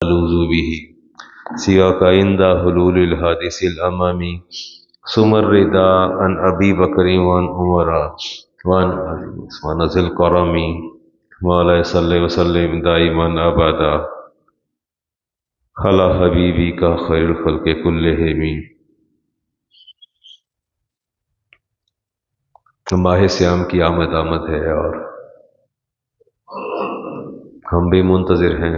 ألوذ به سواك عند حلول الحادث الأمامي ثم الرداء عن أبي بكر وعن عمر وعن ذي الكرم وعلى صل وسلم دائما أبدا على حبيبك خير الخلق كلهم. ماہ سیام کی آمد ہے اور ہم بھی منتظر ہیں.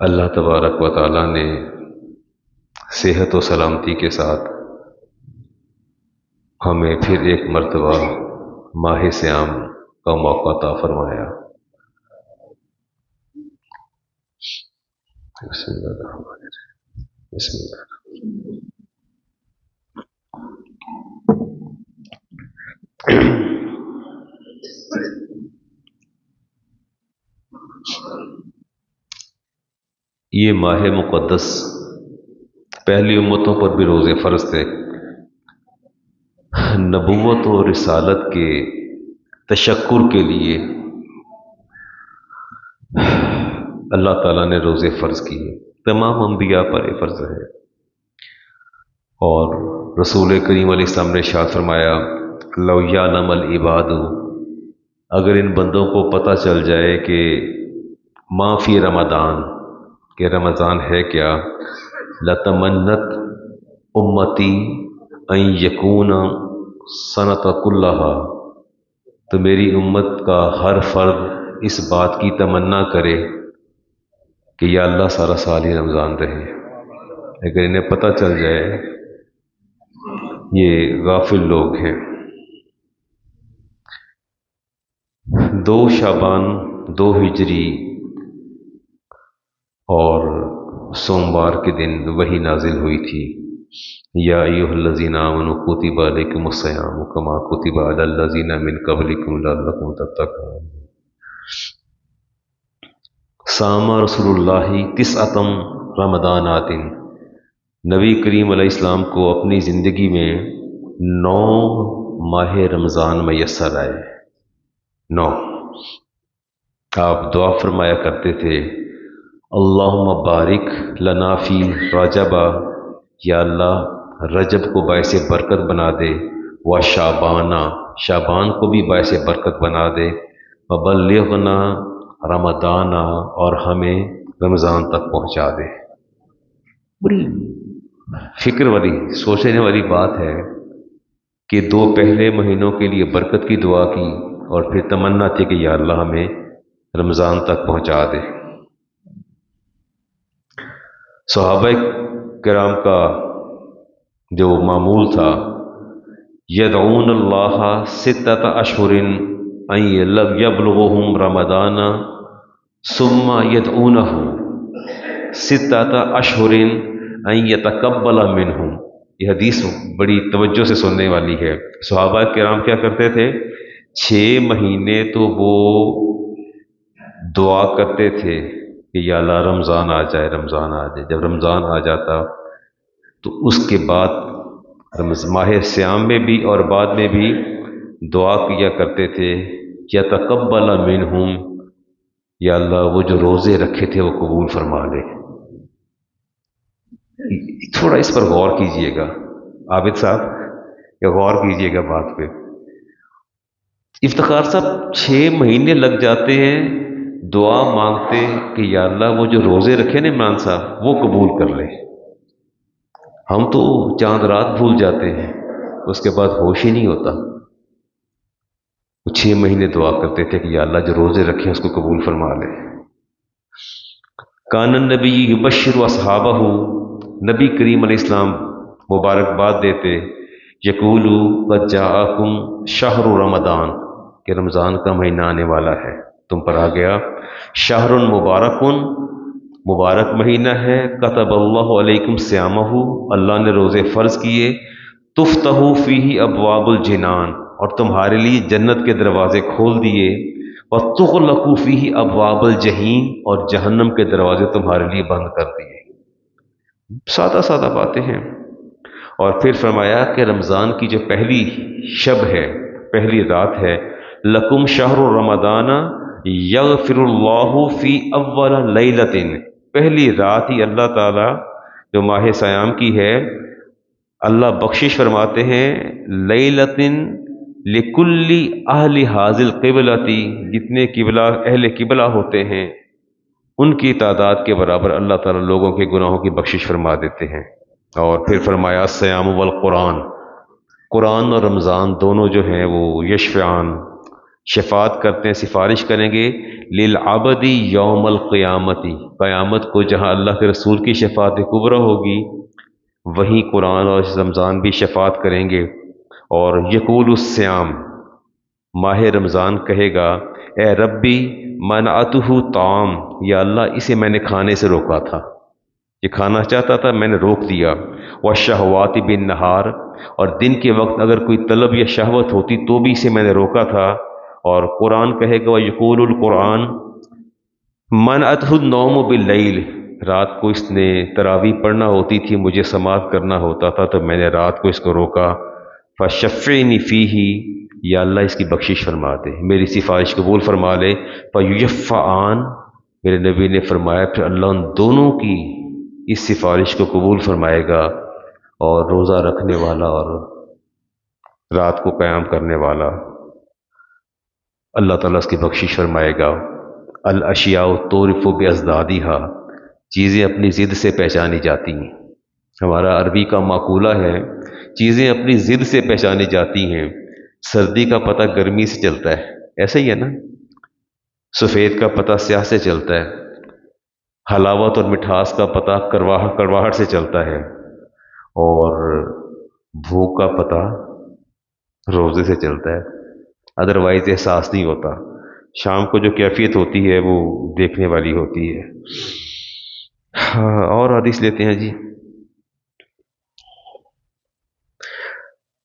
اللہ تبارک و تعالیٰ نے صحت و سلامتی کے ساتھ ہمیں پھر ایک مرتبہ ماہ سیام کا موقع عطا فرمایا. بسم اللہ الرحمن الرحیم. بسم اللہ. یہ ماہ مقدس پہلی امتوں پر بھی روزے فرض تھے. نبوت و رسالت کے تشکر کے لیے اللہ تعالیٰ نے روزے فرض کیے. تمام انبیاء پر یہ فرض ہے. اور رسول کریم علیہ السلام نے ارشاد فرمایا لو یعلم العباد، اگر ان بندوں کو پتہ چل جائے کہ ما فی رمضان، کہ رمضان ہے کیا، لتمنت امتی ان یکون سنت کلہا، تو میری امت کا ہر فرد اس بات کی تمنا کرے کہ یا اللہ سارا سال ہی رمضان رہے. اگر انہیں پتہ چل جائے یہ غافل لوگ ہیں. 2 شعبان 2 ہجری اور سوموار کے دن وحی نازل ہوئی تھی. یا ایھا الذین آمنوا کتب علیکم الصیام کما کتب علی الذین من قبلکم لعلکم تتقون. صام رسول اللہ 9 رمضانات، نبی کریم علیہ السلام کو اپنی زندگی میں 9 ماہ رمضان میسر آئے. 9. آپ دعا فرمایا کرتے تھے اللہم بارک لنا فی رجب، یا اللہ رجب کو باعث برکت بنا دے، و شعبانہ، شعبان کو بھی باعث برکت بنا دے، وبلغنا رمضان، اور ہمیں رمضان تک پہنچا دے. بڑی فکر والی سوچنے والی بات ہے کہ 2 پہلے مہینوں کے لیے برکت کی دعا کی اور پھر تمنا تھی کہ یا اللہ ہمیں رمضان تک پہنچا دے. صحابہ کرام کا جو معمول تھا یدعون اللہ 6 اشہر ان یبلغہم رمضان ثم یدعونہ 6 اشہر ان یتقبل منہم. یہ حدیث بڑی توجہ سے سننے والی ہے. صحابہ کرام کیا کرتے تھے، 6 مہینے تو وہ دعا کرتے تھے کہ یا اللہ رمضان آ جائے، رمضان آ جائے. جب رمضان آ جاتا تو اس کے بعد ماہ سیام میں بھی اور بعد میں بھی دعا کیا کرتے تھے یتقبل منہم، یا اللہ وہ جو روزے رکھے تھے وہ قبول فرما لے. تھوڑا اس پر غور کیجئے گا عابد صاحب، یا غور کیجئے گا بات پہ. افتخار صاحب 6 مہینے لگ جاتے ہیں دعا مانگتے کہ یا اللہ وہ جو روزے رکھے نا عمران صاحب وہ قبول کر لے. ہم تو چاند رات بھول جاتے ہیں، اس کے بعد ہوش ہی نہیں ہوتا. وہ 6 مہینے دعا کرتے تھے کہ یا اللہ جو روزے رکھے اس کو قبول فرما لے. کان النبی یبشر اصحابہ، نبی کریم علیہ السلام مبارکباد دیتے یقول قد جاءکم شہر رمضان، کہ رمضان کا مہینہ آنے والا ہے، تم پر آ گیا. شہر مبارک، مبارک مہینہ ہے. کتب اللہ علیکم صیامہ، اللہ نے روزے فرض کیے. تفتح فیہ ابواب الجنان، اور تمہارے لیے جنت کے دروازے کھول دیے. وتغلق فیہ ابواب الجحیم، اور جہنم کے دروازے تمہارے لیے بند کر دیے. سادہ سادہ باتیں ہیں. اور پھر فرمایا کہ رمضان کی جو پہلی شب ہے، پہلی رات ہے، لکم شہر رمضان یغفر اللہ فی اول لیلۃ، پہلی رات ہی اللہ تعالیٰ جو ماہ سیام کی ہے اللہ بخشش فرماتے ہیں، لیلۃ لکل اہل حاضل قبلتی، جتنے قبلہ اہل قبلہ ہوتے ہیں ان کی تعداد کے برابر اللہ تعالیٰ لوگوں کے گناہوں کی بخشش فرما دیتے ہیں۔ اور پھر فرمایا الصیام والقرآن، قرآن اور رمضان دونوں جو ہیں وہ یشفعان، شفاعت کرتے ہیں، سفارش کریں گے للعبد یوم القیامتی، قیامت کو جہاں اللہ کے رسول کی شفاعت کبریٰ ہوگی وہیں قرآن اور رمضان بھی شفاعت کریں گے۔ اور یقول الصیام، ماہ رمضان کہے گا اے ربی منعتہ طعام، یا اللہ اسے میں نے کھانے سے روکا تھا، یہ کھانا چاہتا تھا میں نے روک دیا۔ والشہوات بالنہار، اور دن کے وقت اگر کوئی طلب یا شہوت ہوتی تو بھی اسے میں نے روکا تھا۔ اور قرآن کہے گا ویقول القرآن منعتہ النوم باللیل، رات کو اس نے تراویح پڑھنا ہوتی تھی، مجھے سماعت کرنا ہوتا تھا تو میں نے رات کو اس کو روکا۔ فشفعنی فیہ، یا اللہ اس کی بخشش فرما دے، میری سفارش قبول فرما لے۔ فیشفعان، میرے نبی نے فرمایا پھر اللہ ان دونوں کی اس سفارش کو قبول فرمائے گا، اور روزہ رکھنے والا اور رات کو قیام کرنے والا اللہ تعالیٰ اس کی بخشش فرمائے گا۔ الاشیاء تعرف بازدادہا، چیزیں اپنی ضد سے پہچانی جاتی ہیں، ہمارا عربی کا مقولہ ہے چیزیں اپنی ضد سے پہچانی جاتی ہیں، سردی کا پتہ گرمی سے چلتا ہے، ایسا ہی ہے نا، سفید کا پتہ سیاہ سے چلتا ہے، حلاوت اور مٹھاس کا پتہ کڑواہٹ سے چلتا ہے، اور بھوک کا پتہ روزے سے چلتا ہے، ادروائز احساس نہیں ہوتا۔ شام کو جو کیفیت ہوتی ہے وہ دیکھنے والی ہوتی ہے۔ اور حدیث لیتے ہیں جی،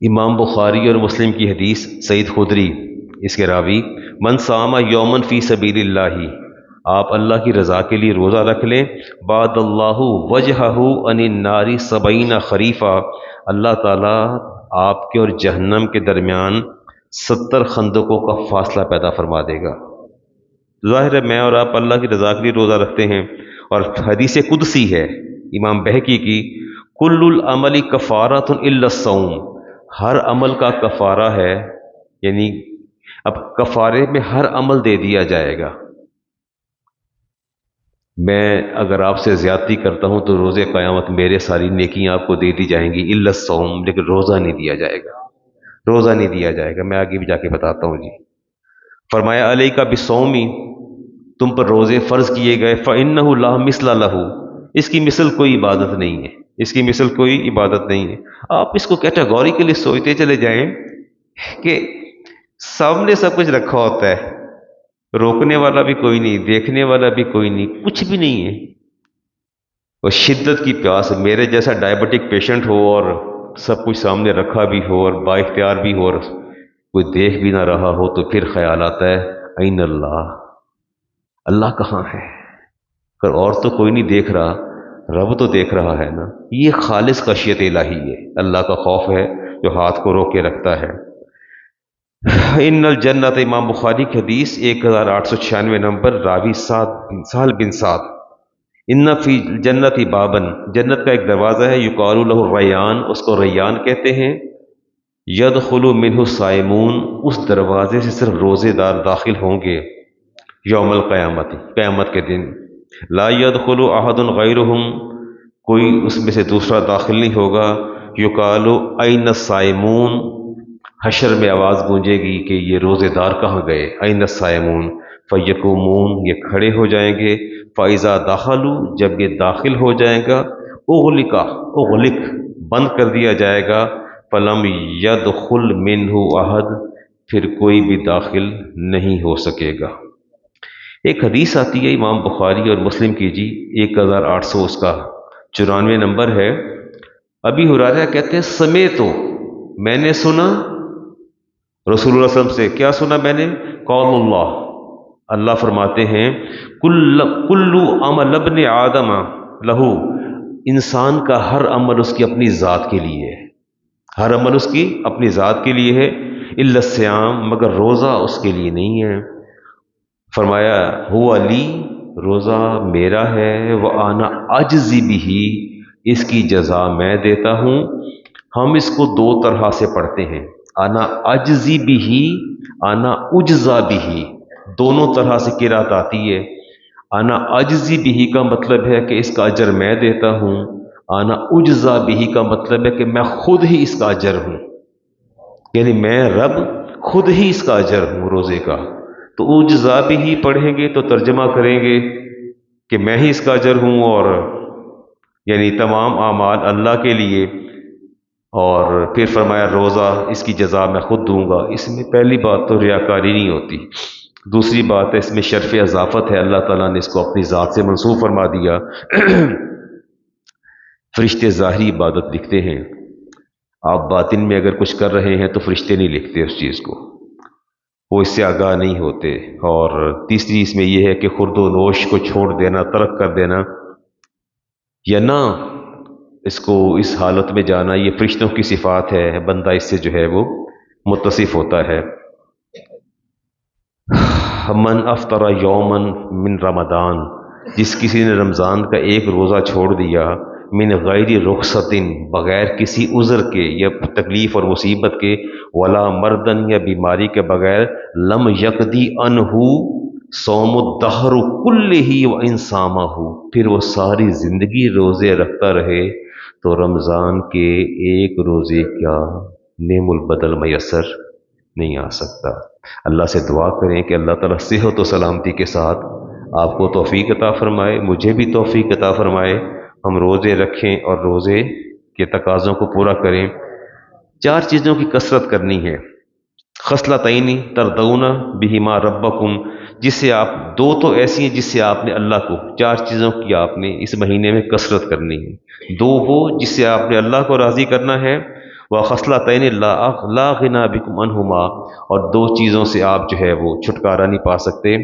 امام بخاری اور مسلم کی حدیث، سعید خدری اس کے راوی، من صام یومن فی سبیل اللہ، آپ اللہ کی رضا کے لیے روزہ رکھ لیں، بعد اللہ وجہہ عن النار 70 خریفہ، اللہ تعالیٰ آپ کے اور جہنم کے درمیان 70 خندقوں کا فاصلہ پیدا فرما دے گا۔ ظاہر ہے میں اور آپ اللہ کی رضا کے لیے روزہ رکھتے ہیں، اور حدیث قدسی ہے امام بہقی کی، کل العمل کفارۃ الا الصوم، ہر عمل کا کفارہ ہے، یعنی اب کفارے میں ہر عمل دے دیا جائے گا۔ میں اگر آپ سے زیادتی کرتا ہوں تو روزے قیامت میرے ساری نیکیاں آپ کو دے دی جائیں گی الا الصوم، لیکن روزہ نہیں دیا جائے گا، روزہ نہیں دیا جائے گا، میں آگے بھی جا کے بتاتا ہوں جی۔ فرمایا علیک بالصوم، تم پر روزے فرض کیے گئے، فإنہ لا مثل لہ، اس کی مثل کوئی عبادت نہیں ہے، اس کی مثل کوئی عبادت نہیں ہے۔ آپ اس کو کیٹیگوریکلی سوچتے چلے جائیں کہ سامنے سب کچھ رکھا ہوتا ہے، روکنے والا بھی کوئی نہیں، دیکھنے والا بھی کوئی نہیں، کچھ بھی نہیں ہے، اور شدت کی پیاس، میرے جیسا ڈائبٹک پیشنٹ ہو اور سب کچھ سامنے رکھا بھی ہو اور با اختیار بھی ہو اور کوئی دیکھ بھی نہ رہا ہو، تو پھر خیال آتا ہے این اللہ، اللہ کہاں ہے؟ اگر اور تو کوئی نہیں دیکھ رہا، رب تو دیکھ رہا ہے نا۔ یہ خالص خشیت الہی ہے، اللہ کا خوف ہے جو ہاتھ کو روک کے رکھتا ہے۔ ان الجنت، امام بخاری کی حدیث 1896 نمبر، راوی سہل بن سعد، ان فی جنت بابن، جنت کا ایک دروازہ ہے، یقال له الریان، اس کو ریان کہتے ہیں، یدخل منہ الصائمون، اس دروازے سے صرف روزے دار داخل ہوں گے، یوم القیامت، قیامت کے دن، لا يدخل احد غیرہم، کوئی اس میں سے دوسرا داخل نہیں ہوگا، یقال این الصائمون، حشر میں آواز گونجے گی کہ یہ روزے دار کہاں گئے، این الصائمون، فیقومون، یہ کھڑے ہو جائیں گے، فاذا دخلوا، جب یہ داخل ہو جائیں گا، اغلق، بند کر دیا جائے گا، فلم یدخل منہ احد، پھر کوئی بھی داخل نہیں ہو سکے گا۔ ایک حدیث آتی ہے امام بخاری اور مسلم کی جی، 1800 اس کا 94 نمبر ہے، ابی ہریرہ کہتے ہیں سمیتو، میں نے سنا رسول اللہ صلی اللہ علیہ وسلم سے، کیا سنا میں نے؟ قول اللہ، اللہ فرماتے ہیں کل عمل ابن آدم لہو، انسان کا ہر عمل اس کی اپنی ذات کے لیے ہے، ہر عمل اس کی اپنی ذات کے لیے ہے، الا الصیام، مگر روزہ اس کے لیے نہیں ہے، فرمایا ہوا لی، روزہ میرا ہے، وہ آنا اجزی بھی، اس کی جزا میں دیتا ہوں۔ ہم اس کو دو طرح سے پڑھتے ہیں، انا اجزی بھی، انا اجزا بھی، دونوں طرح سے قرات آتی ہے۔ انا اجزی بھی کا مطلب ہے کہ اس کا اجر میں دیتا ہوں، انا اجزا بھی کا مطلب ہے کہ میں خود ہی اس کا اجر ہوں، یعنی میں رب خود ہی اس کا اجر ہوں روزے کا۔ تو اجزا بھی ہی پڑھیں گے تو ترجمہ کریں گے کہ میں ہی اس کا اجر ہوں، اور یعنی تمام اعمال اللہ کے لیے، اور پھر فرمایا روزہ اس کی جزا میں خود دوں گا۔ اس میں پہلی بات تو ریاکاری نہیں ہوتی، دوسری بات ہے اس میں شرف اضافت ہے، اللہ تعالیٰ نے اس کو اپنی ذات سے منسوب فرما دیا۔ فرشتے ظاہری عبادت لکھتے ہیں، آپ باطن میں اگر کچھ کر رہے ہیں تو فرشتے نہیں لکھتے اس چیز کو، وہ اس سے آگاہ نہیں ہوتے۔ اور تیسری اس میں یہ ہے کہ خورد و نوش کو چھوڑ دینا، ترک کر دینا، یا نہ اس کو اس حالت میں جانا، یہ فرشتوں کی صفات ہے، بندہ اس سے جو ہے وہ متصف ہوتا ہے۔ من افطر یومن من رمضان، جس کسی نے رمضان کا ایک روزہ چھوڑ دیا، من غیر رخصت، بغیر کسی عذر کے یا تکلیف اور مصیبت کے، ولا مردن، یا بیماری کے بغیر، لم یقدی انہو صوم الدہر کلہ و انسامہ، پھر وہ ساری زندگی روزے رکھتا رہے تو رمضان کے ایک روزے کا نعم البدل میسر نہیں آ سکتا۔ اللہ سے دعا کریں کہ اللہ تعالیٰ صحت و سلامتی کے ساتھ آپ کو توفیق عطا فرمائے، مجھے بھی توفیق عطا فرمائے، ہم روزے رکھیں اور روزے کے تقاضوں کو پورا کریں۔ چار چیزوں کی کثرت کرنی ہے، خصلتین تردون بہما ربکم، جس سے آپ، دو تو ایسی ہیں جس سے آپ نے اللہ کو، چار چیزوں کی آپ نے اس مہینے میں کثرت کرنی ہے، دو وہ جس سے آپ نے اللہ کو راضی کرنا ہے، وخصلتین لا غنی بکم عنہما، اور دو چیزوں سے آپ جو ہے وہ چھٹکارا نہیں پا سکتے۔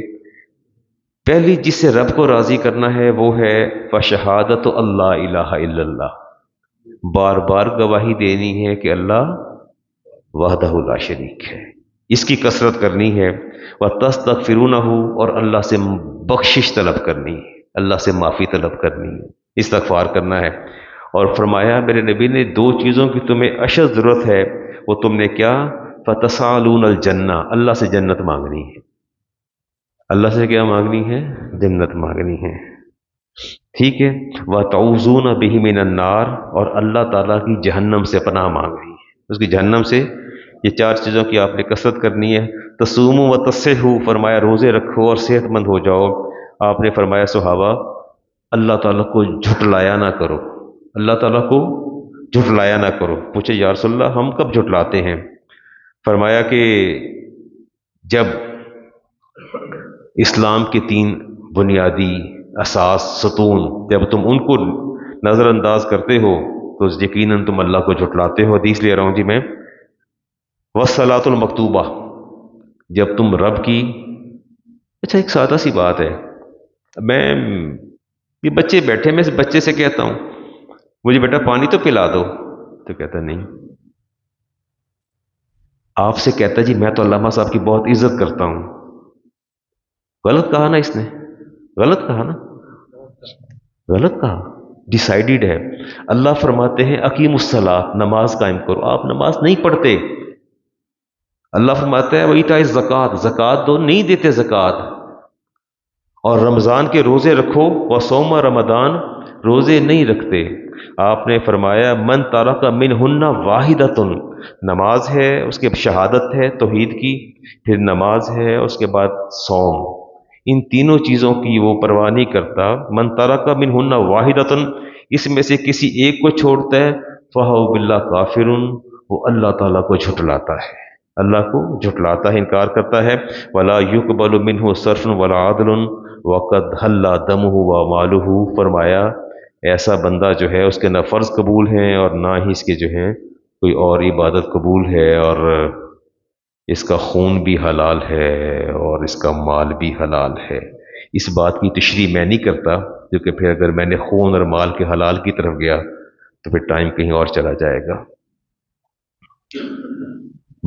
پہلی جس سے رب کو راضی کرنا ہے وہ ہے فشہادت اللہ الہ الا اللہ، بار بار گواہی دینی ہے کہ اللہ وحدہ لا شریک ہے، اس کی کثرت کرنی ہے۔ وَتَسْتَغْفِرُونَهُ، اور اللہ سے بخشش طلب کرنی ہے، اللہ سے معافی طلب کرنی ہے، استغفار کرنا ہے۔ اور فرمایا میرے نبی نے دو چیزوں کی تمہیں اشد ضرورت ہے، وہ تم نے کیا؟ فَتَسْأَلُونَ الْجَنَّةَ، اللہ سے جنت مانگنی ہے۔ اللہ سے کیا مانگنی ہے؟ جنت مانگنی ہے، ٹھیک ہے۔ وَتَعُوذُونَ بِهِ مِنَ النَّارِ، اور اللہ تعالیٰ کی جہنم سے پناہ مانگنی ہے، اس کی جہنم سے۔ یہ چار چیزوں کی آپ نے کثرت کرنی ہے۔ تصوموا وتصحوا، فرمایا روزے رکھو اور صحت مند ہو جاؤ۔ آپ نے فرمایا صحابہ اللہ تعالیٰ کو جھٹلایا نہ کرو، اللہ تعالیٰ کو جھٹلایا نہ کرو۔ پوچھے یا رسول اللہ ہم کب جھٹلاتے ہیں؟ فرمایا کہ جب اسلام کے تین بنیادی اساس ستون، جب تم ان کو نظر انداز کرتے ہو تو یقیناً تم اللہ کو جھٹلاتے ہو۔ حدیث لے رہا ہوں جی میں، والصلاۃ المکتوبہ، جب تم رب کی، اچھا ایک سادہ سی بات ہے، میں یہ بچے بیٹھے، میں اس بچے سے کہتا ہوں مجھے بیٹا پانی تو پلا دو، تو کہتا نہیں۔ آپ سے کہتا جی میں تو علامہ صاحب کی بہت عزت کرتا ہوں، غلط کہا نا اس نے، غلط کہا نا، غلط کہا، ڈیسائیڈڈ ہے۔ اللہ فرماتے ہیں اقیم الصلاۃ، نماز قائم کرو، آپ نماز نہیں پڑھتے۔ اللہ فرماتا ہے وَإِيتَاءِ الزَّکَاۃ، زکوٰۃ دو، نہیں دیتے زکوٰۃ، اور رمضان کے روزے رکھو، وصوم رمضان، روزے نہیں رکھتے۔ آپ نے فرمایا من ترک منہن واحدۃ، نماز ہے، اس کے شہادت ہے توحید کی، پھر نماز ہے، اس کے بعد صوم، ان تینوں چیزوں کی وہ پرواہ نہیں کرتا۔ من ترک منہن واحدۃ، اس میں سے کسی ایک کو چھوڑتا ہے، فہو باللہ کافر، وہ اللہ تعالیٰ کو جھٹلاتا ہے، اللہ کو جھٹلاتا ہے، انکار کرتا ہے۔ ولا یقبل منہ صرف ولا عدل وقد حل دمہ و مالہ، فرمایا ایسا بندہ جو ہے اس کے نہ فرض قبول ہیں اور نہ ہی اس کے جو ہیں کوئی اور عبادت قبول ہے، اور اس کا خون بھی حلال ہے اور اس کا مال بھی حلال ہے۔ اس بات کی تشریح میں نہیں کرتا کیونکہ پھر اگر میں نے خون اور مال کے حلال کی طرف گیا تو پھر ٹائم کہیں اور چلا جائے گا۔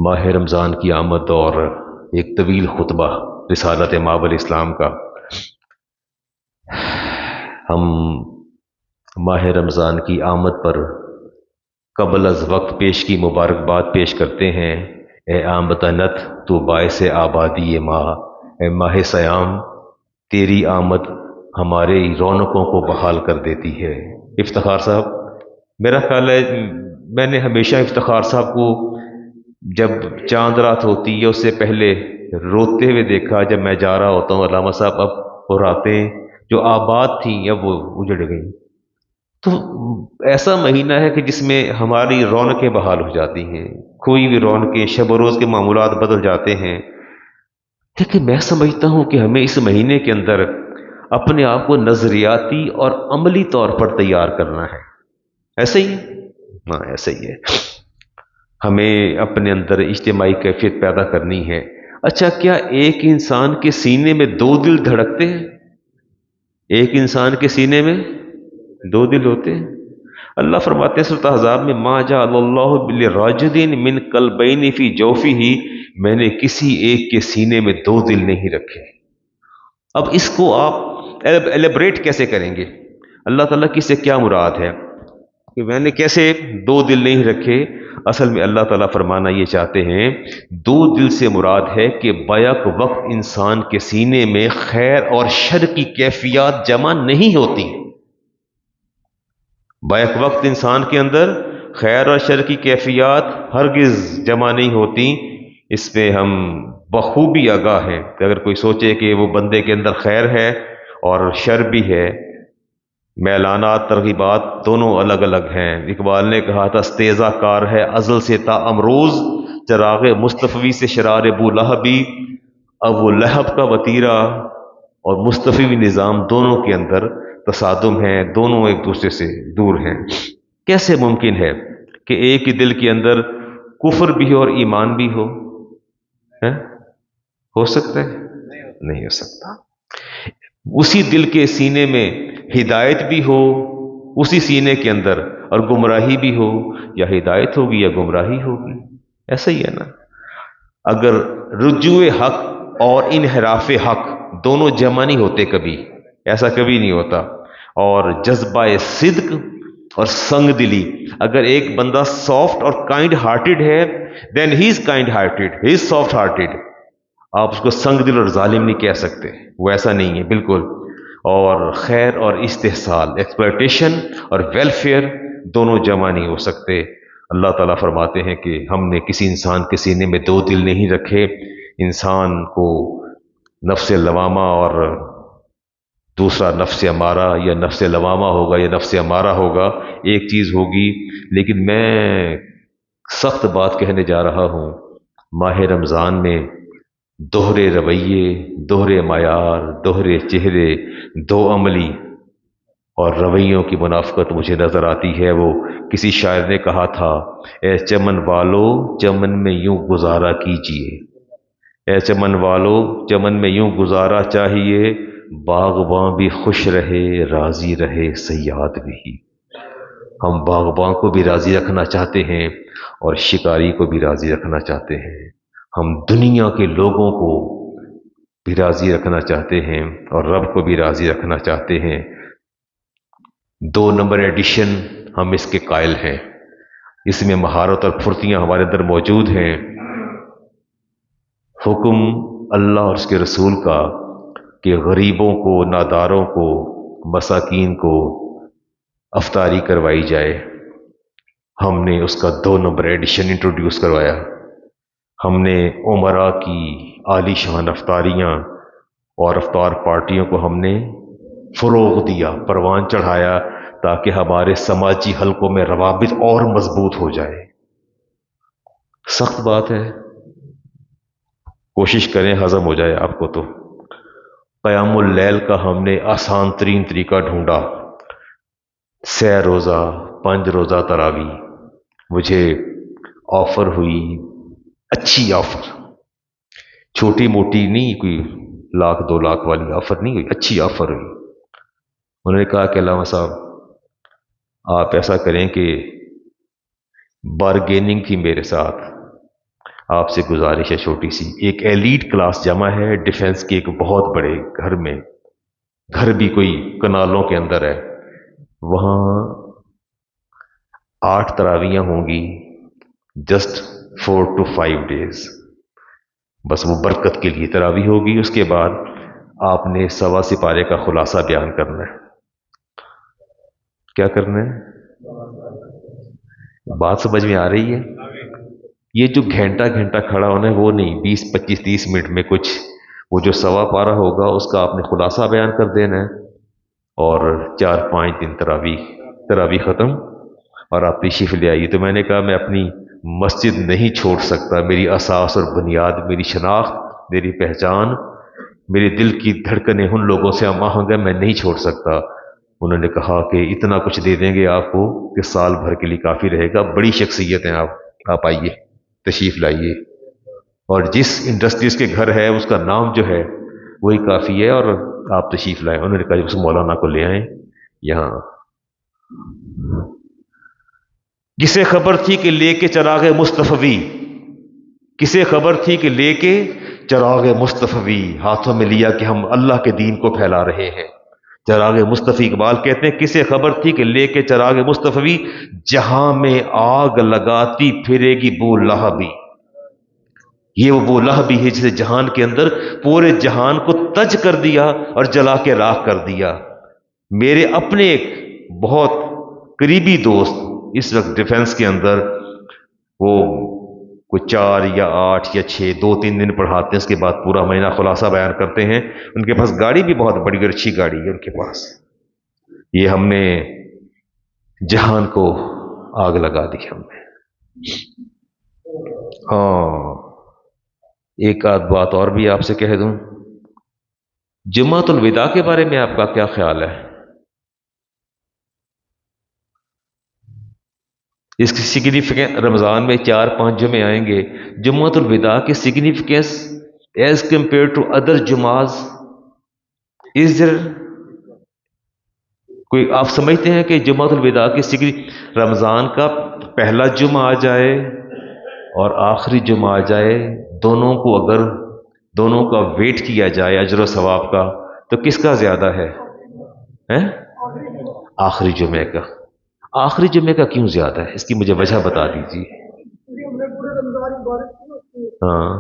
ماہ رمضان کی آمد اور ایک طویل خطبہ رسالت ماب الاسلام کا، ہم ماہ رمضان کی آمد پر قبل از وقت پیش کی مبارکباد پیش کرتے ہیں۔ اے آمدنت تو باعث آبادی ماہ، اے ماہ سیام تیری آمد ہمارے رونقوں کو بحال کر دیتی ہے۔ افتخار صاحب، میرا خیال ہے میں نے ہمیشہ افتخار صاحب کو جب چاند رات ہوتی ہے اس سے پہلے روتے ہوئے دیکھا، جب میں جا رہا ہوتا ہوں علامہ صاحب اب وہ راتیں جو آباد تھیں اب وہ اجڑ گئیں۔ تو ایسا مہینہ ہے کہ جس میں ہماری رونقیں بحال ہو جاتی ہیں، کوئی بھی رونقیں، شب و روز کے معمولات بدل جاتے ہیں، لیکن میں سمجھتا ہوں کہ ہمیں اس مہینے کے اندر اپنے آپ کو نظریاتی اور عملی طور پر تیار کرنا ہے۔ ایسے ہی ہے؟ ہاں ایسے ہی ہے، ہمیں اپنے اندر اجتماعی کیفیت پیدا کرنی ہے۔ اچھا، کیا ایک انسان کے سینے میں دو دل دھڑکتے ہیں؟ ایک انسان کے سینے میں دو دل ہوتے ہیں؟ اللہ فرماتے ہیں سورۃ احزاب میں، ما جعل اللہ لراجل من قلبین فی جوفہ، میں نے کسی ایک کے سینے میں دو دل نہیں رکھے۔ اب اس کو آپ ایلیبریٹ کیسے کریں گے؟ اللہ تعالیٰ کی سے کیا مراد ہے کہ میں نے کیسے دو دل نہیں رکھے؟ اصل میں اللہ تعالیٰ فرمانا یہ چاہتے ہیں، دو دل سے مراد ہے کہ بیک وقت انسان کے سینے میں خیر اور شر کی کیفیات جمع نہیں ہوتی۔ بیک وقت انسان کے اندر خیر اور شر کی کیفیات ہرگز جمع نہیں ہوتی۔ اس پہ ہم بخوبی آگاہ ہیں کہ اگر کوئی سوچے کہ وہ بندے کے اندر خیر ہے اور شر بھی ہے، میلانات ترغیبات دونوں الگ الگ ہیں۔ اقبال نے کہا تھا استیزا کار ہے ازل سے تا امروز، چراغ مصطفی سے شرار ابو لہبی۔ اب وہ لہب کا وتیرہ اور مصطفی نظام دونوں کے اندر تصادم ہیں، دونوں ایک دوسرے سے دور ہیں۔ کیسے ممکن ہے کہ ایک ہی دل کے اندر کفر بھی ہو اور ایمان بھی ہو سکتا ہے؟ نہیں ہو سکتا۔ اسی دل کے سینے میں ہدایت بھی ہو اسی سینے کے اندر، اور گمراہی بھی ہو، یا ہدایت ہوگی یا گمراہی ہوگی، ایسا ہی ہے نا۔ اگر رجوع حق اور انحراف حق دونوں جمع نہیں ہوتے کبھی، ایسا کبھی نہیں ہوتا۔ اور جذبہ صدق اور سنگ دلی، اگر ایک بندہ سافٹ اور کائنڈ ہارٹیڈ ہے then he is kind hearted, he is soft hearted, آپ اس کو سنگ دل اور ظالم نہیں کہہ سکتے، وہ ایسا نہیں ہے بالکل۔ اور خیر اور استحصال، ایکسپلائٹیشن اور ویلفیئر دونوں جمع نہیں ہو سکتے۔ اللہ تعالیٰ فرماتے ہیں کہ ہم نے کسی انسان کے سینے میں دو دل نہیں رکھے۔ انسان کو نفس لوامہ اور دوسرا نفس امارہ، یا نفس لوامہ ہوگا یا نفس امارہ ہوگا، ایک چیز ہوگی۔ لیکن میں سخت بات کہنے جا رہا ہوں، ماہ رمضان میں دوہرے رویے، دوہرے معیار، دوہرے چہرے، دو عملی اور رویوں کی منافقت مجھے نظر آتی ہے۔ وہ کسی شاعر نے کہا تھا، اے چمن والو چمن میں یوں گزارا کیجئے، اے چمن والو چمن میں یوں گزارا چاہیے، باغباں بھی خوش رہے راضی رہے صیاد بھی۔ ہم باغباں کو بھی راضی رکھنا چاہتے ہیں اور شکاری کو بھی راضی رکھنا چاہتے ہیں، ہم دنیا کے لوگوں کو بھی راضی رکھنا چاہتے ہیں اور رب کو بھی راضی رکھنا چاہتے ہیں۔ دو نمبر ایڈیشن ہم اس کے قائل ہیں، اس میں مہارت اور پھرتیاں ہمارے اندر موجود ہیں۔ حکم اللہ اور اس کے رسول کا کہ غریبوں کو، ناداروں کو، مساکین کو افطاری کروائی جائے، ہم نے اس کا دو نمبر ایڈیشن انٹروڈیوس کروایا۔ ہم نے عمرا کی عالی شان افطاریاں اور افطار پارٹیوں کو ہم نے فروغ دیا، پروان چڑھایا، تاکہ ہمارے سماجی حلقوں میں روابط اور مضبوط ہو جائے۔ سخت بات ہے، کوشش کریں ہضم ہو جائے آپ کو۔ تو قیام اللیل کا ہم نے آسان ترین طریقہ ڈھونڈا، 6 روزہ 5 روزہ تراویح۔ مجھے آفر ہوئی، اچھی آفر، چھوٹی موٹی نہیں، کوئی 1,00,000 2 لاکھ والی آفر نہیں ہوئی، اچھی آفر ہوئی۔ انہوں نے کہا کہ علامہ صاحب آپ ایسا کریں کہ بارگیننگ تھی میرے ساتھ، آپ سے گزارش ہے چھوٹی سی، ایک ایلیٹ کلاس جمع ہے ڈیفنس کے ایک بہت بڑے گھر میں، گھر بھی کوئی کنالوں کے اندر ہے، وہاں 8 تراویحیں ہوں گی، جسٹ 4 to 5 days، بس وہ برکت کے لیے تراویح ہوگی، اس کے بعد آپ نے سوا سپارے کا خلاصہ بیان کرنا ہے۔ کیا کرنا ہے؟ بات سمجھ میں آ رہی ہے؟ یہ جو گھنٹہ گھنٹہ کھڑا ہونا ہے وہ نہیں، 20 25 30 منٹ میں کچھ، وہ جو سوا پارہ ہوگا اس کا آپ نے خلاصہ بیان کر دینا ہے، اور 4 5 دن تراویح، تراویح ختم اور آپ تشریف لے آئیے۔ تو میں نے کہا میں اپنی مسجد نہیں چھوڑ سکتا، میری اساس اور بنیاد، میری شناخت، میری پہچان، میرے دل کی دھڑکنیں ان لوگوں سے ہم آہنگ ہیں، میں نہیں چھوڑ سکتا۔ انہوں نے کہا کہ اتنا کچھ دے دیں گے آپ کو کہ سال بھر کے لیے کافی رہے گا، بڑی شخصیت ہیں آپ آئیے، تشریف لائیے، اور جس انڈسٹریز کے گھر ہے اس کا نام جو ہے وہی کافی ہے، اور آپ تشریف لائیں۔ انہوں نے کہا اس مولانا کو لے آئیں یہاں۔ کسے خبر تھی کہ لے کے چراغ مصطفی، کسے خبر تھی کہ لے کے چراغ مصطفی ہاتھوں میں لیا کہ ہم اللہ کے دین کو پھیلا رہے ہیں۔ چراغ مصطفی، اقبال کہتے ہیں کسے خبر تھی کہ لے کے چراغ مصطفی، جہاں میں آگ لگاتی پھرے گی بو لہبی۔ یہ وہ بو لہبی ہے جسے جہان کے اندر پورے جہان کو تج کر دیا اور جلا کے راکھ کر دیا۔ میرے اپنے ایک بہت قریبی دوست اس وقت ڈیفنس کے اندر، وہ کوئی 4 یا 8 یا 6 2 3 دن پڑھاتے ہیں، اس کے بعد پورا مہینہ خلاصہ بیان کرتے ہیں۔ ان کے پاس گاڑی بھی بہت بڑی اور اچھی گاڑی ہے ان کے پاس۔ یہ ہم نے جہان کو آگ لگا دی ہم نے۔ ہاں، ایک آدھ بات اور بھی آپ سے کہہ دوں، جمعۃ الوداع کے بارے میں آپ کا کیا خیال ہے؟ اس کی سگنیفیکینس، رمضان میں 4 5 جمعے آئیں گے، جمعۃ الوداع کی significance as compare to other جمعز، از دیر کوئی، آپ سمجھتے ہیں کہ جمعۃ الوداع کی رمضان کا پہلا جمعہ آ جائے اور آخری جمعہ آ جائے، دونوں کو اگر دونوں کا ویٹ کیا جائے اجر و ثواب کا، تو کس کا زیادہ ہے؟ آخری جمعے کا۔ آخری جمعے کا کیوں زیادہ ہے؟ اس کی مجھے وجہ بتا دیجیے۔ ہاں،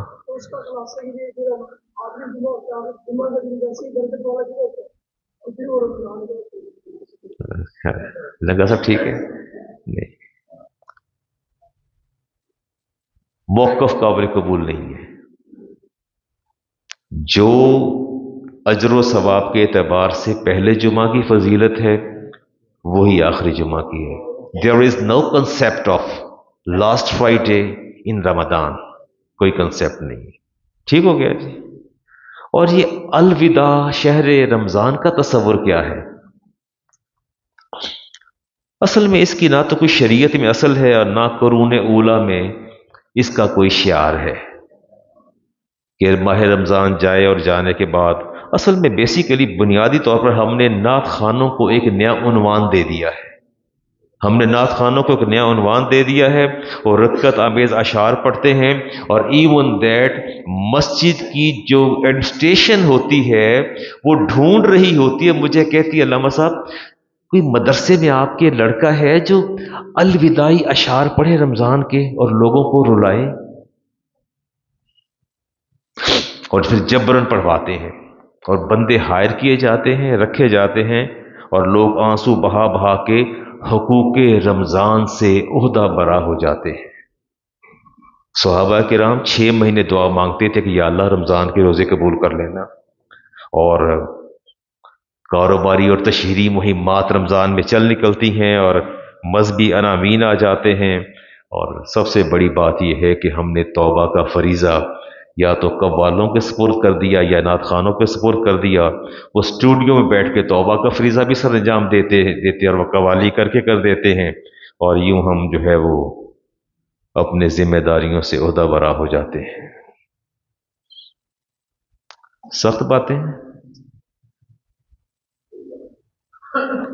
لگا سب ٹھیک ہے؟ نہیں، موقف قابل قبول نہیں ہے۔ جو اجر و ثواب کے اعتبار سے پہلے جمعہ کی فضیلت ہے وہی آخری جمعہ کی ہے۔ There is no concept of last Friday in Ramadan، کوئی کنسیپٹ نہیں۔ ٹھیک ہو گیا جی؟ اور یہ الوداع شہر رمضان کا تصور کیا ہے؟ اصل میں اس کی نہ تو کوئی شریعت میں اصل ہے اور نہ قرون اولیٰ میں اس کا کوئی شعار ہے کہ ماہ رمضان جائے اور جانے کے بعد، اصل میں بیسیکلی بنیادی طور پر ہم نے نعت خوانوں کو ایک نیا عنوان دے دیا ہے۔ ہم نے نعت خوانوں کو ایک نیا عنوان دے دیا ہے اور رکعت آمیز اشعار پڑھتے ہیں، اور ایون دیٹ مسجد کی جو ایڈمنسٹریشن ہوتی ہے وہ ڈھونڈ رہی ہوتی ہے، مجھے کہتی ہے علامہ صاحب کوئی مدرسے میں آپ کے لڑکا ہے جو الوداعی اشعار پڑھے رمضان کے اور لوگوں کو رلائے، اور پھر جبرن پڑھواتے ہیں، اور بندے ہائر کیے جاتے ہیں، رکھے جاتے ہیں، اور لوگ آنسو بہا بہا کے حقوق رمضان سے عہدہ برا ہو جاتے ہیں۔ صحابہ کرام 6 مہینے دعا مانگتے تھے کہ یا اللہ رمضان کے روزے قبول کر لینا، اور کاروباری اور تشہیری مہمات رمضان میں چل نکلتی ہیں اور مذہبی عناوین آ جاتے ہیں، اور سب سے بڑی بات یہ ہے کہ ہم نے توبہ کا فریضہ یا تو قوالوں کے سپرد کر دیا یا نعت خوانوں کے سپرد کر دیا۔ وہ اسٹوڈیو میں بیٹھ کے توبہ کا فریضہ بھی سر انجام دیتے اور وہ قوالی کر دیتے ہیں، اور یوں ہم جو ہے وہ اپنے ذمہ داریوں سے عہدہ برا ہو جاتے ہیں۔ سخت باتیں ہیں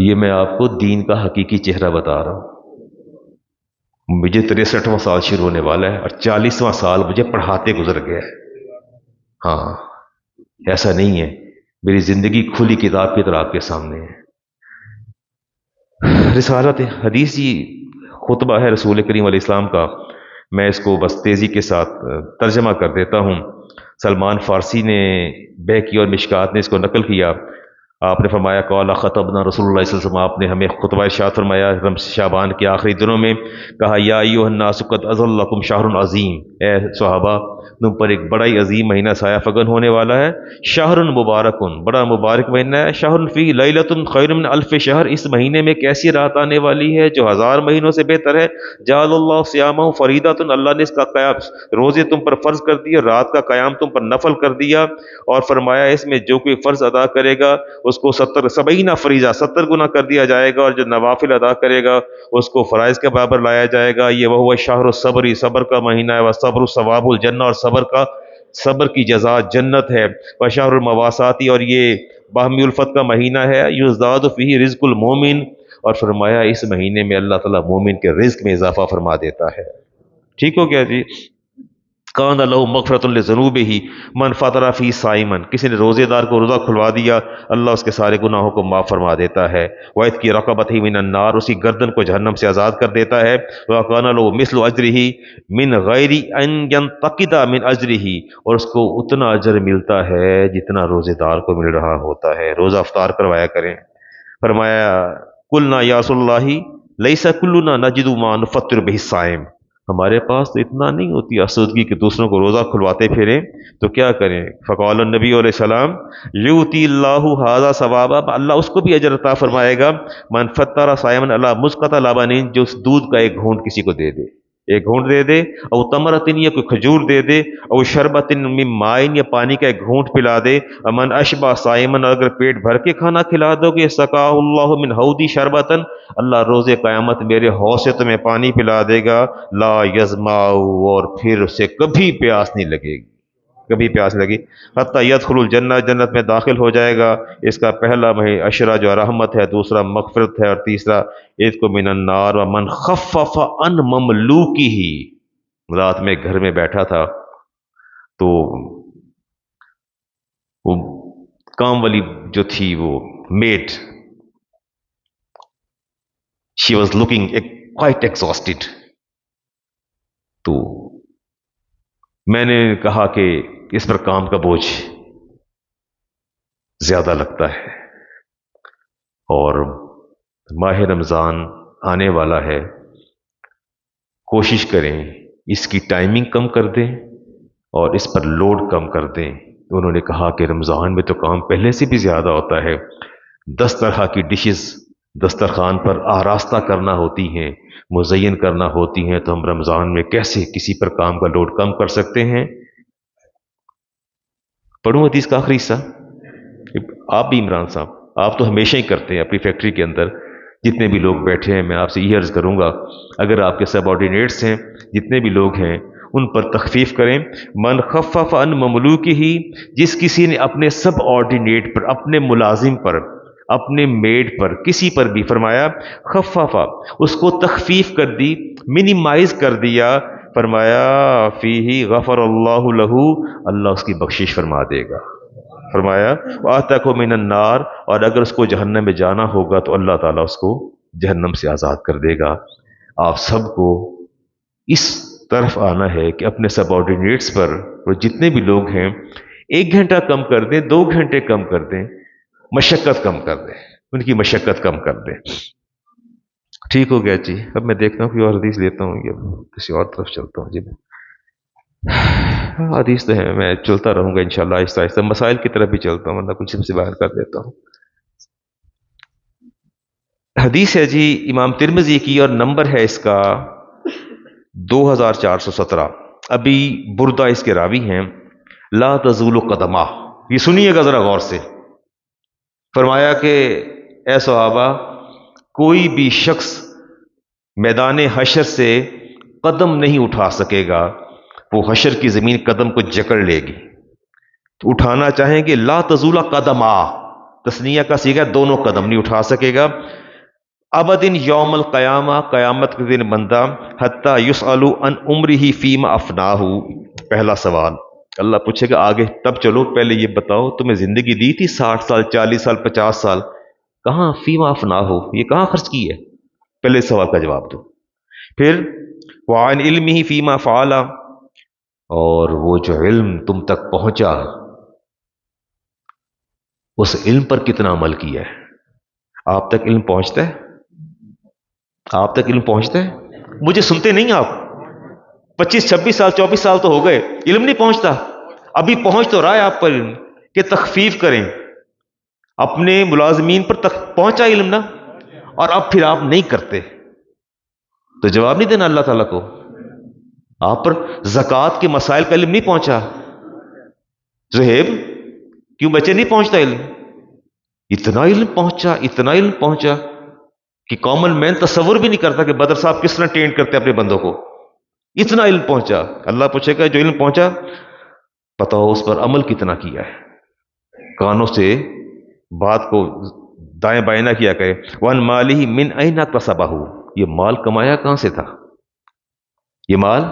یہ، میں آپ کو دین کا حقیقی چہرہ بتا رہا ہوں۔ مجھے 63واں سال شروع ہونے والا ہے اور 40واں سال مجھے پڑھاتے گزر گیا ہے۔ ہاں، ایسا نہیں ہے، میری زندگی کھلی کتاب کی طرح آپ کے سامنے ہے۔ رسالت حدیث جی خطبہ ہے رسول کریم علیہ السلام کا، میں اس کو بس تیزی کے ساتھ ترجمہ کر دیتا ہوں۔ سلمان فارسی نے بہقی اور مشکات نے اس کو نقل کیا۔ آپ نے فرمایا قال خطبنا رسول اللہ صلی اللہ علیہ وسلم، آپ نے ہمیں خطبہ ارشاد فرمایا شعبان کے آخری دنوں میں، کہا یا ایھا الناس قد اظلکم شہر عظیم، اے صحابہ تم پر ایک بڑا ہی عظیم مہینہ سایہ فگن ہونے والا ہے، شہر مبارک، بڑا مبارک مہینہ ہے، شہر فی لیلۃ خیر من الف شہر، اس مہینے میں کیسی رات آنے والی ہے جو 1000 مہینوں سے بہتر ہے، جعل اللہ صیامہ فریدۃ، اللہ نے اس کا قیام روزے تم پر فرض کر دیا، رات کا قیام تم پر نفل کر دیا، اور فرمایا اس میں جو کوئی فرض ادا کرے گا اس کو 70 فریضہ 70 گنا کر دیا جائے گا، اور جو نوافل ادا کرے گا اس کو فرائض کے برابر لایا جائے گا، یہ وہ شہر الصبر، صبر کا مہینہ ہے، والصبر ثواب الجنہ، اور صبر کی جزا جنت ہے، وشہر المواساتی، اور یہ باہمی الفت کا مہینہ ہے، یزداد فیہ رزق المومن، اور فرمایا اس مہینے میں اللہ تعالیٰ مومن کے رزق میں اضافہ فرما دیتا ہے۔ ٹھیک ہو گیا جی؟ کان لہ مغفرۃ لذنوبہ من فطر فی صائمن، کسی نے روزے دار کو روزہ کھلوا دیا اللہ اس کے سارے گناہوں کو معاف فرما دیتا ہے، وعتق رقبتہ من النار، اس کی گردن کو جہنم سے آزاد کر دیتا ہے، وکان لہ مثل اجرہ من غیر ان ینتقد من اجرہ، اور اس کو اتنا اجر ملتا ہے جتنا روزے دار کو مل رہا ہوتا ہے۔ روزہ افطار کروایا کریں۔ فرمایا قلنا یا رسول اللہ لیس کلنا نجد ما نفطر بہ الصائم، ہمارے پاس تو اتنا نہیں ہوتی آسودگی کہ دوسروں کو روزہ کھلواتے پھریں، تو کیا کریں؟ فقال النبی علیہ السلام یؤتی اللہ ھذا ثوابا، اللہ اس کو بھی اجر عطا فرمائے گا، من فطر صائما علی مسقط لبن، جو اس دودھ کا ایک گھونٹ کسی کو دے دے، ایک گھونٹ دے دے، او تمرتن، یا کوئی کھجور دے دے، او شربتن من مائن، یا پانی کا ایک گھونٹ پلا دے، امن اشبع صائما، اگر پیٹ بھر کے کھانا کھلا دو گے، سقاہ اللہ من حوضی شربتن، اللہ روز قیامت میرے حوض سے تمہیں پانی پلا دے گا، لا یظمأ، اور پھر اسے کبھی پیاس نہیں لگے گی، کبھی پیاس لگی، حتی یدخل الجنہ، جنت میں داخل ہو جائے گا۔ اس کا پہلا اشرا جو رحمت ہے، دوسرا مغفرت ہے، اور تیسرا عتق من النار، ومن خفف عن مملوکہ، رات میں گھر میں بیٹھا تھا تو وہ کام والی جو تھی وہ میٹ، she was looking quite exhausted، تو میں نے کہا کہ اس پر کام کا بوجھ زیادہ لگتا ہے، اور ماہ رمضان آنے والا ہے، کوشش کریں اس کی ٹائمنگ کم کر دیں اور اس پر لوڈ کم کر دیں۔ انہوں نے کہا کہ رمضان میں تو کام پہلے سے بھی زیادہ ہوتا ہے، 10 طرح کی ڈشز دسترخوان پر آراستہ کرنا ہوتی ہیں، مزین کرنا ہوتی ہیں، تو ہم رمضان میں کیسے کسی پر کام کا لوڈ کم کر سکتے ہیں؟ پڑھوں حدیث کا آخری حصہ؟ آپ بھی عمران صاحب، آپ تو ہمیشہ ہی کرتے ہیں اپنی فیکٹری کے اندر، جتنے بھی لوگ بیٹھے ہیں میں آپ سے یہ عرض کروں گا اگر آپ کے سب آرڈینیٹس ہیں، جتنے بھی لوگ ہیں ان پر تخفیف کریں۔ من خفف عن مملوکہ، جس کسی نے اپنے سب آرڈینیٹ پر، اپنے ملازم پر، اپنے میڈ پر، کسی پر بھی، فرمایا خففا، اس کو تخفیف کر دی، منیمائز کر دیا، فرمایا فیہ غفر اللہ لہ، اللہ اس کی بخشش فرما دے گا، فرمایا وَأَعْتَقَ مِنَ النَّارِ، اور اگر اس کو جہنم میں جانا ہوگا تو اللہ تعالیٰ اس کو جہنم سے آزاد کر دے گا۔ آپ سب کو اس طرف آنا ہے کہ اپنے سب آرڈینیٹس پر، اور جتنے بھی لوگ ہیں، 1 گھنٹہ کم کر دیں، 2 گھنٹے کم کر دیں، مشقت کم کر دیں، ان کی مشقت کم کر دیں۔ ٹھیک ہو گیا جی؟ اب میں دیکھتا ہوں کوئی اور حدیث لیتا ہوں یا کسی اور طرف چلتا ہوں جی۔ حدیث تو ہے، میں چلتا رہوں گا انشاءاللہ، آہستہ آہستہ مسائل کی طرف بھی چلتا ہوں، ورنہ کچھ سے باہر کر دیتا ہوں۔ حدیث ہے جی امام ترمذی کی، اور نمبر ہے اس کا 2417۔ ابھی بردہ اس کے راوی ہیں، لا تزول قدمہ، یہ سنیے گا ذرا غور سے۔ فرمایا کہ اے صحابہ، کوئی بھی شخص میدان حشر سے قدم نہیں اٹھا سکے گا، وہ حشر کی زمین قدم کو جکڑ لے گی، تو اٹھانا چاہیں گے لا تزول قدمہ، تثنیہ کا صیغہ، دونوں قدم نہیں اٹھا سکے گا، ابدن یوم القیامہ، قیامت کے دن بندہ، حتی یسأل عن عمرہ فیما افناہ، پہلا سوال اللہ پوچھے گا آگے، تب چلو پہلے یہ بتاؤ تمہیں زندگی دی تھی 60 سال 40 سال 50 سال، کہاں فیما افناہ، یہ کہاں خرچ کی ہے؟ پہلے اس سوال کا جواب دو۔ پھر وعن علمہ فیما فعل، اور وہ جو علم تم تک پہنچا اس علم پر کتنا عمل کیا ہے؟ آپ تک علم پہنچتا ہے؟ آپ تک علم پہنچتا ہے؟ مجھے سنتے نہیں آپ، 25 26 سال 24 سال تو ہو گئے، علم نہیں پہنچتا؟ ابھی پہنچ تو رہا ہے آپ پر علم، کہ تخفیف کریں اپنے ملازمین پر، پہنچا علم نا، اور اب پھر آپ نہیں کرتے تو جواب نہیں دینا اللہ تعالیٰ کو؟ آپ پر زکوٰۃ کے مسائل کا علم نہیں پہنچا؟ زہیب کیوں بچے نہیں پہنچتا علم؟ اتنا علم پہنچا، اتنا علم پہنچا کہ کامن مین تصور بھی نہیں کرتا کہ بدر صاحب کس طرح ٹرین کرتے اپنے بندوں کو، اتنا علم پہنچا۔ اللہ پوچھے گا جو علم پہنچا بتاؤ اس پر عمل کتنا کیا ہے؟ کانوں سے بات کو دائیں بائیں نہ کیا کرے۔ وَأَنْ مَالِهِ مِنْ أَيْنَ اكْتَسَبَهُ، یہ مال کمایا کہاں سے تھا؟ یہ مال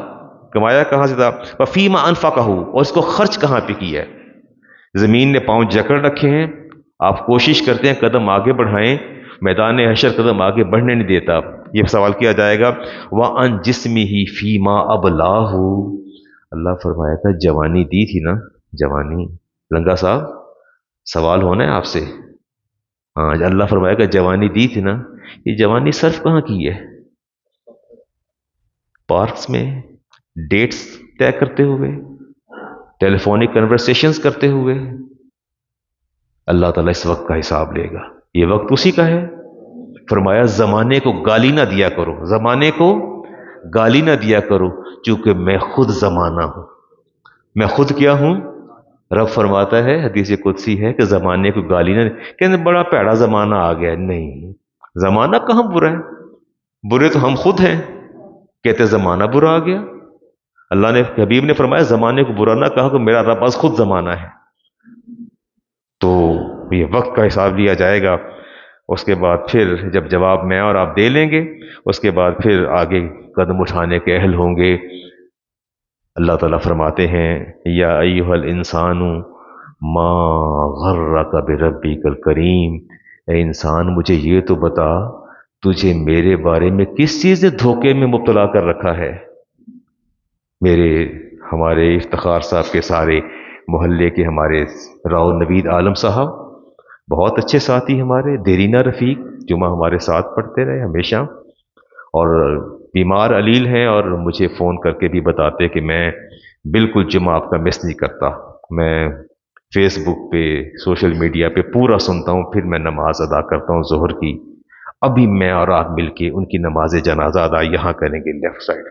کمایا کہاں سے تھا؟ وَفِيمَ أَنْفَقَهُ، اور اس کو خرچ کہاں پہ کیا ہے؟ زمین نے پاؤں جکڑ رکھے ہیں، آپ کوشش کرتے ہیں قدم آگے بڑھائیں، میدان حشر قدم آگے بڑھنے نہیں دیتا۔ یہ سوال کیا جائے گا وَعَنْ جِسْمِهِ فِيمَا أَبْلَاهُ، اللہ فرمایا تھا جوانی دی تھی نا، جوانی، لنگا صاحب سوال ہونا ہے آپ سے، ہاں اللہ فرمایا کہ جوانی دی تھی نا، یہ جوانی صرف کہاں کی ہے؟ پارکس میں ڈیٹس طے کرتے ہوئے، ٹیلی فونک کنورسیشنز کرتے ہوئے؟ اللہ تعالیٰ اس وقت کا حساب لے گا، یہ وقت اسی کا ہے۔ فرمایا زمانے کو گالی نہ دیا کرو، زمانے کو گالی نہ دیا کرو، چونکہ میں خود زمانہ ہوں۔ میں خود کیا ہوں؟ رب فرماتا ہے، حدیث قدسی ہے کہ زمانے کو گالی نہ، کہ بڑا پیڑا زمانہ آ گیا، نہیں، زمانہ کہاں برا ہے، برے تو ہم خود ہیں، کہتے زمانہ برا آ گیا۔ اللہ نے، حبیب نے فرمایا زمانے کو برا نہ کہا کہ میرا رب از خود زمانہ ہے۔ تو یہ وقت کا حساب لیا جائے گا، اس کے بعد پھر جب جواب میں اور آپ دے لیں گے، اس کے بعد پھر آگے قدم اٹھانے کے اہل ہوں گے۔ اللہ تعالیٰ فرماتے ہیں یا ایھا الانسان ما غرک بربک الکریم، اے انسان مجھے یہ تو بتا تجھے میرے بارے میں کس چیز نے دھوکے میں مبتلا کر رکھا ہے؟ ہمارے افتخار صاحب کے سارے محلے کے ہمارے راؤ نوید عالم صاحب بہت اچھے ساتھی ہمارے، دیرینہ رفیق جمعہ ہمارے ساتھ پڑھتے رہے ہمیشہ، اور بیمار علیل ہیں، اور مجھے فون کر کے بھی بتاتے کہ میں بالکل جمعہ آپ کا مس نہیں کرتا، میں فیس بک پہ سوشل میڈیا پہ پورا سنتا ہوں، پھر میں نماز ادا کرتا ہوں ظہر کی۔ ابھی میں اور آپ مل کے ان کی نماز جنازہ ادا یہاں کریں گے لیفٹ سائڈ،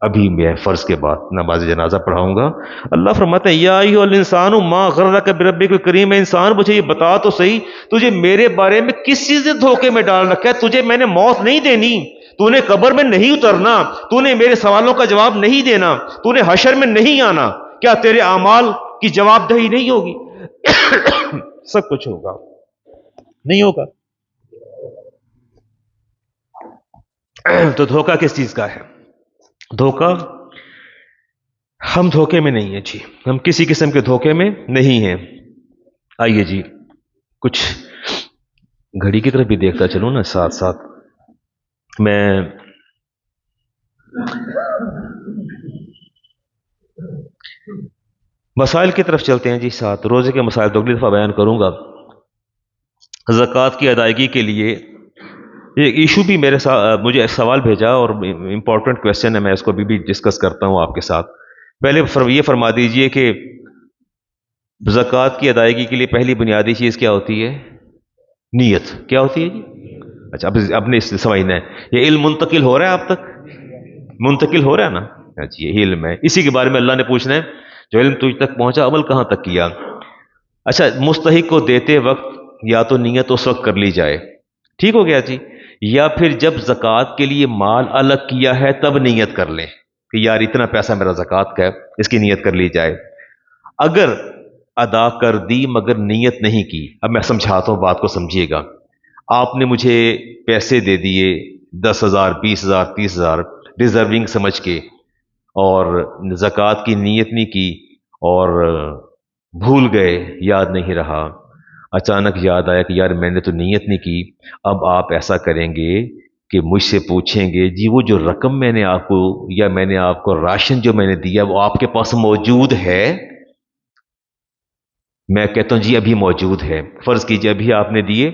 ابھی میں فرض کے بعد نماز جنازہ پڑھاؤں گا۔ اللہ فرماتا ہے یا ایھا الانسان ما غرک بربک الکریم، انسان مجھے یہ بتا تو صحیح تجھے میرے بارے میں کس چیز نے دھوکے میں ڈال رکھا ہے؟ تجھے میں نے موت نہیں دینی، تو نے قبر میں نہیں اترنا، تو نے میرے سوالوں کا جواب نہیں دینا، تو نے حشر میں نہیں آنا، کیا تیرے اعمال کی جواب دہی نہیں ہوگی؟ سب کچھ ہوگا، نہیں ہوگا؟ تو دھوکہ کس چیز کا ہے؟ دھوکہ، ہم دھوکے میں نہیں ہیں جی، ہم کسی قسم کے دھوکے میں نہیں ہیں۔ آئیے جی کچھ گھڑی کی طرف بھی دیکھتا چلوں نا ساتھ ساتھ، میں مسائل کی طرف چلتے ہیں جی ساتھ، روزے کے مسائل تو اگلی دفعہ بیان کروں گا۔ زکوٰۃ کی ادائیگی کے لیے ایک ایشو بھی میرے ساتھ، مجھے ایک سوال بھیجا اور امپورٹنٹ کویسچن ہے، میں اس کو بھی ڈسکس کرتا ہوں آپ کے ساتھ۔ پہلے یہ فرما دیجئے کہ زکوٰۃ کی ادائیگی کے لیے پہلی بنیادی چیز کیا ہوتی ہے؟ نیت۔ کیا ہوتی ہے جی؟ اچھا اب نے سمجھنا ہے، یہ علم منتقل ہو رہا ہے آپ تک؟ منتقل ہو رہا ہے نا؟ اچھا یہ علم ہے، اسی کے بارے میں اللہ نے پوچھنا ہے جو علم تجھ تک پہنچا عمل کہاں تک کیا؟ اچھا مستحق کو دیتے وقت یا تو نیت اس وقت کر لی جائے، ٹھیک ہو گیا جی، یا پھر جب زکوٰۃ کے لیے مال الگ کیا ہے تب نیت کر لیں کہ یار اتنا پیسہ میرا زکوٰۃ کا ہے، اس کی نیت کر لی جائے۔ اگر ادا کر دی مگر نیت نہیں کی، اب میں سمجھاتا ہوں بات کو سمجھیے گا، آپ نے مجھے پیسے دے دیے 10,000 20,000 30,000 ڈیزرونگ سمجھ کے، اور زکوٰۃ کی نیت نہیں کی، اور بھول گئے، یاد نہیں رہا، اچانک یاد آیا کہ یار میں نے تو نیت نہیں کی۔ اب آپ ایسا کریں گے کہ مجھ سے پوچھیں گے جی وہ جو رقم میں نے آپ کو، یا میں نے آپ کو راشن جو میں نے دیا وہ آپ کے پاس موجود ہے؟ میں کہتا ہوں جی ابھی موجود ہے۔ فرض کیجئے ابھی آپ نے دیے،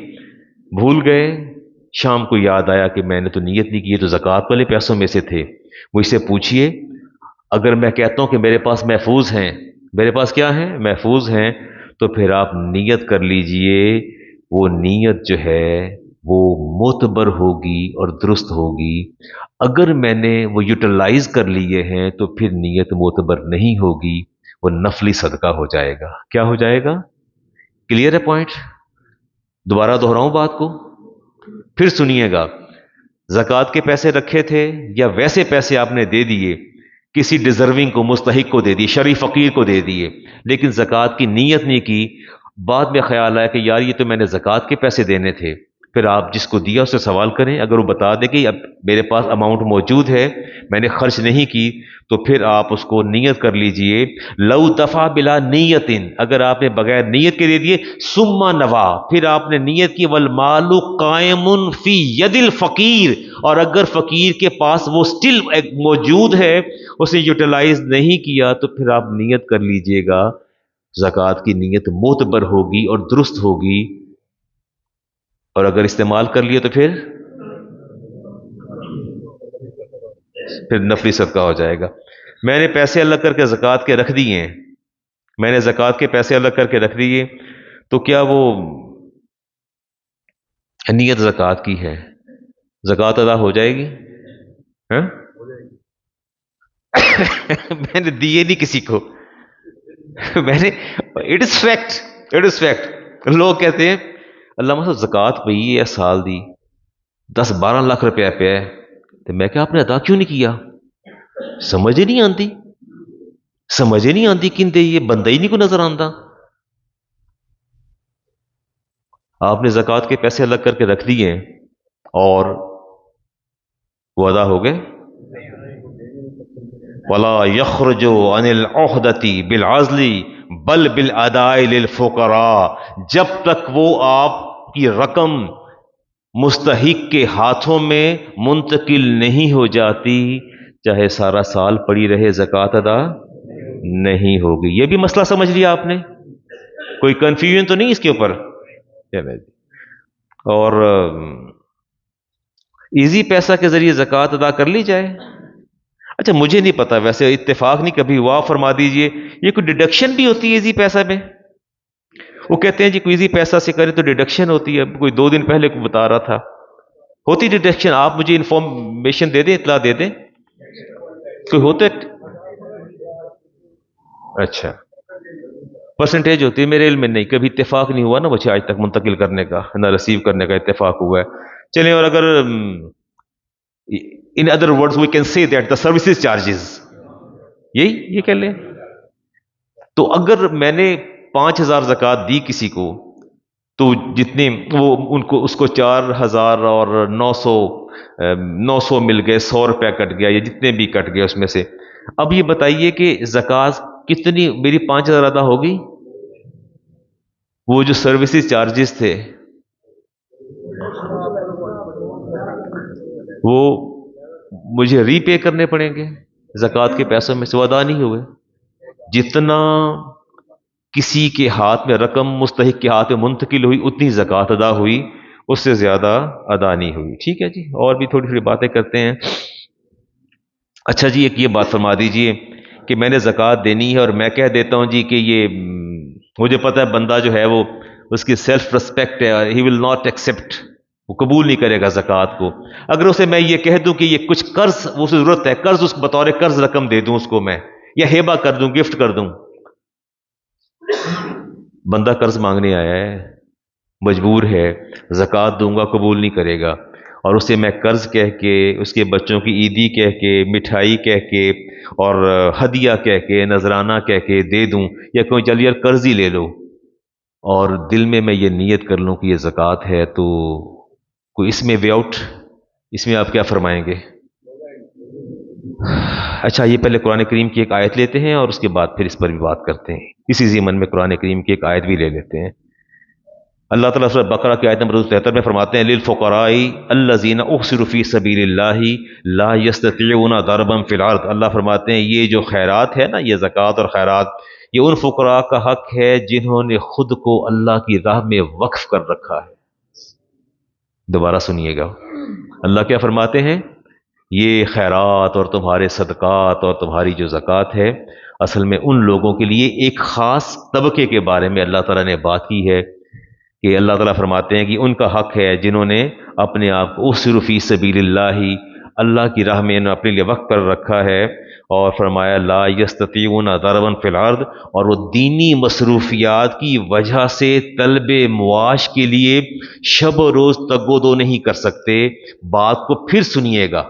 بھول گئے، شام کو یاد آیا کہ میں نے تو نیت نہیں کی، یہ تو زکوٰۃ والے پیسوں میں سے تھے، مجھ سے پوچھیے۔ اگر میں کہتا ہوں کہ میرے پاس محفوظ ہیں، میرے پاس کیا ہیں؟ محفوظ ہیں، تو پھر آپ نیت کر لیجئے، وہ نیت جو ہے وہ معتبر ہوگی اور درست ہوگی۔ اگر میں نے وہ یوٹیلائز کر لیے ہیں تو پھر نیت معتبر نہیں ہوگی، وہ نفلی صدقہ ہو جائے گا۔ کیا ہو جائے گا؟ کلیئر ہے پوائنٹ؟ دوبارہ دہراؤں بات کو؟ پھر سنیے گا، زکوٰۃ کے پیسے رکھے تھے یا ویسے پیسے آپ نے دے دیے، کسی ڈیزرونگ کو، مستحق کو دے دیے، شرعی فقیر کو دے دیے، لیکن زکوٰۃ کی نیت نہیں کی، بعد میں خیال آیا کہ یار یہ تو میں نے زکوٰۃ کے پیسے دینے تھے، پھر آپ جس کو دیا اس سے سوال کریں، اگر وہ بتا دے کہ اب میرے پاس اماؤنٹ موجود ہے، میں نے خرچ نہیں کی، تو پھر آپ اس کو نیت کر لیجئے۔ لو دفع بلا نیت، اگر آپ نے بغیر نیت کے دے دیے، ثم نوا، پھر آپ نے نیت کی، والمال قائم فی ید الفقیر، اور اگر فقیر کے پاس وہ سٹل موجود ہے، اسے یوٹیلائز نہیں کیا، تو پھر آپ نیت کر لیجئے گا، زکوٰۃ کی نیت معتبر ہوگی اور درست ہوگی، اور اگر استعمال کر لیے تو پھر نفلی صدقہ ہو جائے گا۔ میں نے پیسے الگ کر کے زکوٰۃ کے رکھ دیے ہیں، میں نے زکوٰۃ کے پیسے الگ کر کے رکھ دیے، تو کیا وہ نیت زکوٰۃ کی ہے، زکوٰۃ ادا ہو جائے گی؟ ہاں؟ میں نے دیے نہیں کسی کو، میں نے، it is fact, it is fact. لوگ کہتے ہیں علامہ صاحب زکوٰۃ پہ یہ سال دی 10-12 لاکھ روپیہ پہ ہے، تو میں کہ آپ نے ادا کیوں نہیں کیا؟ سمجھ ہی نہیں آتی، سمجھ ہی نہیں آتی، کن دے یہ بندہ ہی نہیں کو نظر آتا۔ آپ نے زکوٰۃ کے پیسے الگ کر کے رکھ دیے اور وہ ادا ہو گئے۔ ولا يخرج عن العہدۃ بالعزل بل بالاداء للفقراء، جب تک وہ آپ کی رقم مستحق کے ہاتھوں میں منتقل نہیں ہو جاتی، چاہے سارا سال پڑی رہے، زکوٰۃ ادا نہیں ہوگی۔ یہ بھی مسئلہ سمجھ لیا آپ نے؟ کوئی کنفیوژن تو نہیں اس کے اوپر؟ اور ایزی پیسہ کے ذریعے زکوٰۃ ادا کر لی جائے؟ اچھا مجھے نہیں پتا، ویسے اتفاق نہیں کبھی ہوا، فرما دیجئے یہ کوئی ڈیڈکشن بھی ہوتی ہے ایزی پیسہ میں؟ وہ کہتے ہیں جی کوئی ایزی پیسہ سے کرے تو ڈیڈکشن ہوتی ہے، کوئی 2 دن پہلے کو بتا رہا تھا، ہوتی ڈیڈکشن؟ آپ مجھے انفارمیشن دے دیں، اطلاع دے دیں، کوئی ہوتا ہے؟ اچھا پرسنٹیج ہوتی ہے، میرے علم میں نہیں، کبھی اتفاق نہیں ہوا نا مجھے آج تک منتقل کرنے کا، نہ ریسیو کرنے کا اتفاق ہوا ہے۔ چلیں، اور اگر in other words we can say that the services charges، یہ کہہ لیں، تو اگر میں نے 5,000 زکوٰۃ دی کسی کو، تو جتنے وہ ان کو، اس کو 4,000 اور 900 مل گئے، 100 روپیہ کٹ گیا، یا جتنے بھی کٹ گئے اس میں سے، اب یہ بتائیے کہ زکوٰۃ کتنی میری 5,000 ادا ہوگی؟ وہ جو سروسز چارجز تھے وہ مجھے ری پے کرنے پڑیں گے، زکوٰۃ کے پیسوں میں سے وہ ادا نہیں ہوئے۔ جتنا کسی کے ہاتھ میں رقم مستحق کے ہاتھ میں منتقل ہوئی اتنی زکوٰۃ ادا ہوئی، اس سے زیادہ ادا نہیں ہوئی۔ ٹھیک ہے جی، اور بھی تھوڑی تھوڑی باتیں کرتے ہیں۔ اچھا جی، ایک یہ بات فرما دیجئے کہ میں نے زکوٰۃ دینی ہے اور میں کہہ دیتا ہوں جی کہ یہ مجھے پتہ ہے بندہ جو ہے وہ، اس کی سیلف ریسپیکٹ ہے، ہی ول ناٹ ایکسیپٹ، وہ قبول نہیں کرے گا زکوٰۃ کو۔ اگر اسے میں یہ کہہ دوں کہ یہ کچھ قرض اسے ضرورت ہے، قرض اس بطور قرض رقم دے دوں اس کو میں، یا ہیبہ کر دوں، گفٹ کر دوں، بندہ قرض مانگنے آیا ہے، مجبور ہے، زکوٰۃ دوں گا قبول نہیں کرے گا، اور اسے میں قرض کہہ کے، اس کے بچوں کی عیدی کہہ کے، مٹھائی کہہ کے، اور ہدیہ کہہ کے، نذرانہ کہہ کے دے دوں، یا کوئی چل یار قرض ہی لے لو، اور دل میں یہ نیت کر لوں کہ یہ زکوٰۃ ہے، تو کوئی اس میں وے آؤٹ، اس میں آپ کیا فرمائیں گے؟ اچھا، یہ پہلے قرآن کریم کی ایک آیت لیتے ہیں اور اس کے بعد پھر اس پر بھی بات کرتے ہیں. اسی ضمن میں قرآن کریم کی ایک آیت بھی لے لیتے ہیں. اللہ تعالیٰ سورہ بقرہ کی آیت نمبر 73 میں فرماتے ہیں للفقراء الذین احصروا فی سبیل اللہ لا یستطیعون ضربا فی الارض. اللہ فرماتے ہیں یہ جو خیرات ہے نا، یہ زکوٰۃ اور خیرات، یہ ان فقراء کا حق ہے جنہوں نے خود کو اللہ کی راہ میں وقف کر رکھا ہے. دوبارہ سنیے گا، اللہ کیا فرماتے ہیں؟ یہ خیرات اور تمہارے صدقات اور تمہاری جو زکوٰۃ ہے، اصل میں ان لوگوں کے لیے ایک خاص طبقے کے بارے میں اللہ تعالیٰ نے بات کی ہے کہ اللہ تعالیٰ فرماتے ہیں کہ ان کا حق ہے جنہوں نے اپنے آپ کو احصروا فی سبیل اللہ، اللہ کی راہ میں انہوں نے اپنے لیے وقف کر رکھا ہے، اور فرمایا لا یستطیعون ضربا فی الارض، اور وہ دینی مصروفیات کی وجہ سے طلب معاش کے لیے شب و روز تگ و دو نہیں کر سکتے. بات کو پھر سنیے گا،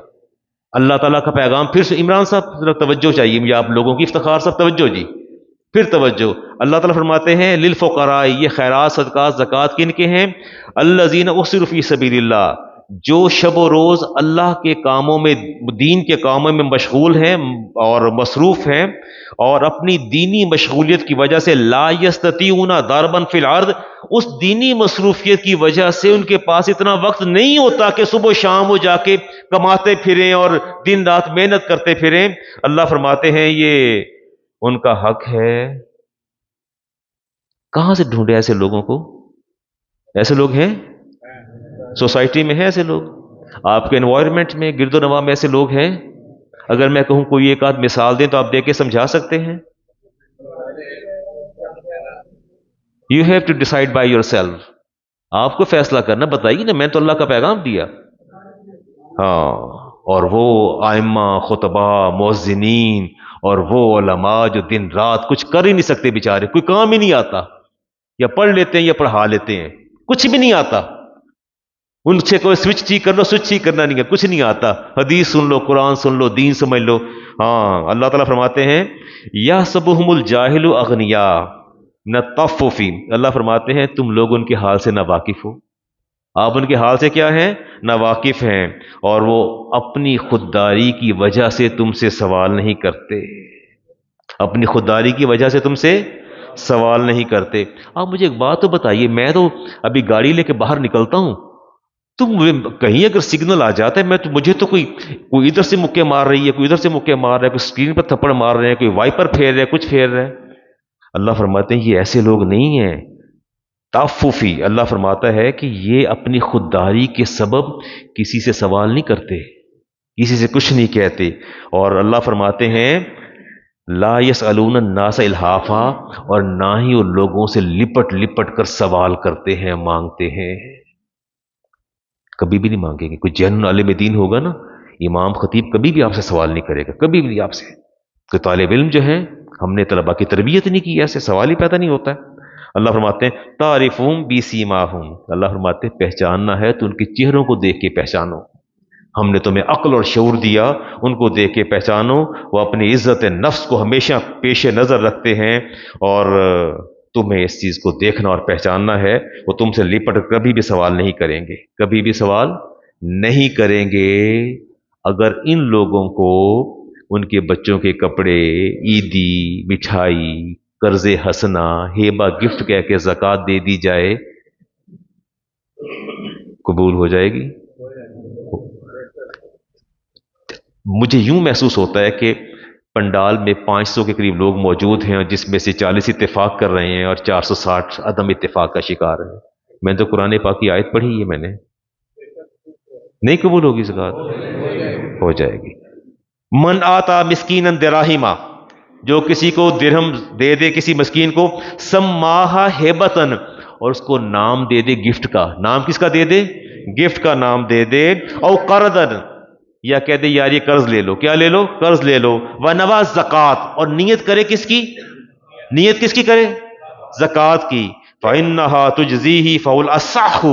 اللہ تعالیٰ کا پیغام پھر سے. عمران صاحب ذرا توجہ چاہیے مجھے، آپ لوگوں کی افتخار صاحب توجہ جی، پھر توجہ. اللہ تعالیٰ فرماتے ہیں للفقراء، یہ خیرات صدقات زکوٰۃ کن کے ہیں؟ الذین احصروا فی سبیل اللہ، جو شب و روز اللہ کے کاموں میں، دین کے کاموں میں مشغول ہیں اور مصروف ہیں، اور اپنی دینی مشغولیت کی وجہ سے لا یستطیعون ضربا فی الارض، اس دینی مصروفیت کی وجہ سے ان کے پاس اتنا وقت نہیں ہوتا کہ صبح و شام وہ جا کے کماتے پھریں اور دن رات محنت کرتے پھریں. اللہ فرماتے ہیں یہ ان کا حق ہے. کہاں سے ڈھونڈے ایسے لوگوں کو؟ ایسے لوگ ہیں سوسائٹی میں، ہیں ایسے لوگ آپ کے انوائرمنٹ میں، گرد و نواح میں ایسے لوگ ہیں؟ اگر میں کہوں کوئی ایک آدھ مثال دیں تو آپ دے کے سمجھا سکتے ہیں؟ You have to decide by yourself. آپ کو فیصلہ کرنا، بتائیے نا، میں تو اللہ کا پیغام دیا. ہاں، اور وہ آئمہ، خطبہ، مؤذنین اور وہ علماء جو دن رات کچھ کر ہی نہیں سکتے بیچارے، کوئی کام ہی نہیں آتا، یا پڑھ لیتے ہیں یا پڑھا لیتے ہیں، کچھ بھی نہیں آتا. ان سے کوئی سوئچ ٹھیک کر لو، سوئچ ٹھیک کرنا نہیں ہے، کچھ نہیں آتا. حدیث سن لو، قرآن سن لو، دین سمجھ لو. ہاں، اللہ تعالیٰ فرماتے ہیں یحسبہم الجاہل اغنیاء نہ تفوفی. اللہ فرماتے ہیں تم لوگ ان کے حال سے نہ واقف ہو. آپ ان کے حال سے کیا ہیں؟ نہ واقف ہیں، اور وہ اپنی خودداری کی وجہ سے تم سے سوال نہیں کرتے. اپنی خودداری کی وجہ سے تم سے سوال نہیں کرتے. آپ مجھے ایک بات تو بتائیے، میں تو ابھی گاڑی لے کے باہر نکلتا ہوں، تم کہیں اگر سگنل آ جاتا ہے، میں تو مجھے تو کوئی ادھر سے مکے مار رہی ہے، کوئی ادھر سے مکے مار رہا ہے، کوئی اسکرین پر تھپڑ مار رہے ہیں، کوئی وائپر پھیر رہا ہے، کچھ پھیر رہا ہے. اللہ فرماتے ہیں یہ ایسے لوگ نہیں ہیں. تعففی، اللہ فرماتا ہے کہ یہ اپنی خودداری کے سبب کسی سے سوال نہیں کرتے، کسی سے کچھ نہیں کہتے. اور اللہ فرماتے ہیں لا یسألون الناس الحافا، اور نہ ہی وہ لوگوں سے لپٹ لپٹ کر سوال کرتے ہیں، مانگتے ہیں. کبھی بھی نہیں مانگیں گے. کوئی جن عالم دین ہوگا نا، امام خطیب کبھی بھی آپ سے سوال نہیں کرے گا، کبھی بھی نہیں آپ سے. کوئی طالب علم جو ہے، ہم نے طلبا کی تربیت نہیں کی، ایسے سوال ہی پیدا نہیں ہوتا ہے. اللہ فرماتے ہیں تعرفون بسیماہم، اللہ فرماتے ہیں پہچاننا ہے تو ان کے چہروں کو دیکھ کے پہچانو. ہم نے تمہیں عقل اور شعور دیا، ان کو دیکھ کے پہچانو. وہ اپنی عزت نفس کو ہمیشہ پیش نظر رکھتے ہیں، اور تمہیں اس چیز کو دیکھنا اور پہچاننا ہے. وہ تم سے لپٹ کبھی بھی سوال نہیں کریں گے، کبھی بھی سوال نہیں کریں گے. اگر ان لوگوں کو ان کے بچوں کے کپڑے، عیدی، مٹھائی، قرض حسنہ، ہیبہ، گفٹ کہہ کے زکوٰۃ دے دی جائے، قبول ہو جائے گی؟ مجھے یوں محسوس ہوتا ہے کہ پنڈال میں 500 کے قریب لوگ موجود ہیں، اور جس میں سے 40 اتفاق کر رہے ہیں اور 460 عدم اتفاق کا شکار ہیں. میں تو قرآن پاک کی آیت پڑھی ہے، میں نے. نہیں قبول ہوگی زکوٰۃ؟ ہو جائے گی. من آتا مسکینا دراہما، جو کسی کو درہم دے دے کسی مسکین کو، سماہا ہیبتن، اور اس کو نام دے دے گفٹ کا. نام کس کا دے دے؟ گفٹ کا نام دے دے. او قرضن، یا کہہ دے یار یہ قرض لے لو. کیا لے لو؟ قرض لے لو. ونوا زکات، اور نیت کرے کس کی؟ نیت کس کی کرے؟ زکات کی. فإنها تجزیہ فهو الأصح،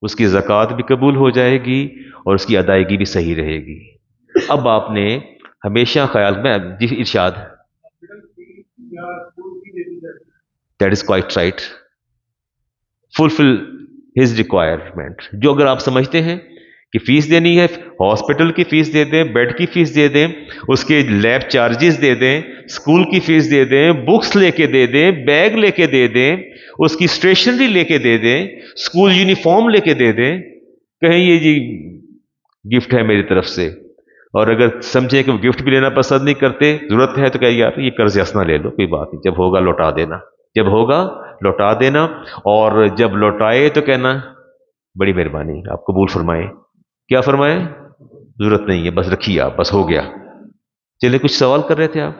اس کی زکات بھی قبول ہو جائے گی اور اس کی ادائیگی بھی صحیح رہے گی. اب آپ نے ہمیشہ خیال میں، جی ارشاد. That is quite right. Fulfil his requirement. جو اگر آپ سمجھتے ہیں کہ فیس دینی ہے، ہاسپٹل کی فیس دے دیں، بیڈ کی فیس دے دیں، اس کے لیب چارجز دے دیں، اسکول کی فیس دے دیں، بکس لے کے دے دیں، بیگ لے کے دے دیں، اس کی اسٹیشنری لے کے دے دیں، اسکول یونیفارم لے کے دے دیں، کہیں یہ جی گفٹ ہے میری طرف سے. اور اگر سمجھیں کہ وہ گفٹ بھی لینا پسند نہیں کرتے، ضرورت ہے تو کہ یار یہ قرض حسنہ لے لو، کوئی بات نہیں، جب ہوگا لوٹا دینا، جب ہوگا لوٹا دینا. اور جب لوٹائے تو کہنا بڑی مہربانی، آپ قبول فرمائیں. کیا فرمائیں؟ ضرورت نہیں ہے، بس رکھیے آپ، بس ہو گیا. چلے کچھ سوال کر رہے تھے آپ؟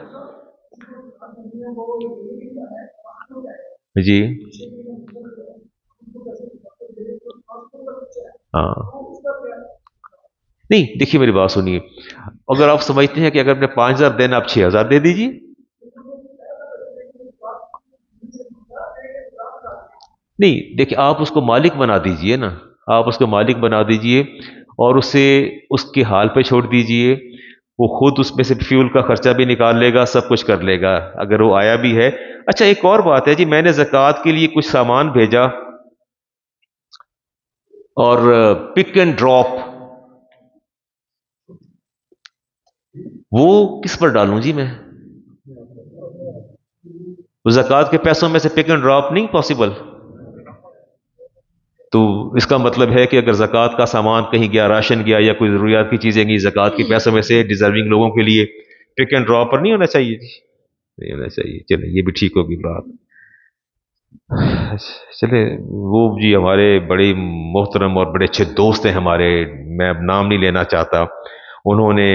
جی ہاں نہیں، دیکھیے میری بات سنیے. اگر آپ سمجھتے ہیں کہ اگر میں 5,000 دینا، آپ 6,000 دے دیجیے. نہیں دیکھیے، آپ اس کو مالک بنا دیجئے نا، آپ اس کو مالک بنا دیجئے اور اسے اس کے حال پہ چھوڑ دیجئے. وہ خود اس میں سے فیول کا خرچہ بھی نکال لے گا، سب کچھ کر لے گا اگر وہ آیا بھی ہے. اچھا ایک اور بات ہے جی، میں نے زکوٰۃ کے لیے کچھ سامان بھیجا اور پک اینڈ ڈراپ، وہ کس پر ڈالوں جی میں؟ زکوٰۃ کے پیسوں میں سے پک اینڈ ڈراپ نہیں پاسبل. تو اس کا مطلب ہے کہ اگر زکوٰۃ کا سامان کہیں گیا، راشن گیا یا کوئی ضروریات کی چیزیں گئی، زکوٰۃ کے پیسوں میں سے ڈیزرونگ لوگوں کے لیے پک اینڈ ڈراپ پر نہیں ہونا چاہیے جی؟ نہیں ہونا چاہیے. چلے یہ بھی ٹھیک ہوگی بات. چلے وہ جی ہمارے بڑے محترم اور بڑے اچھے دوست ہیں ہمارے، میں اب نام نہیں لینا چاہتا، انہوں نے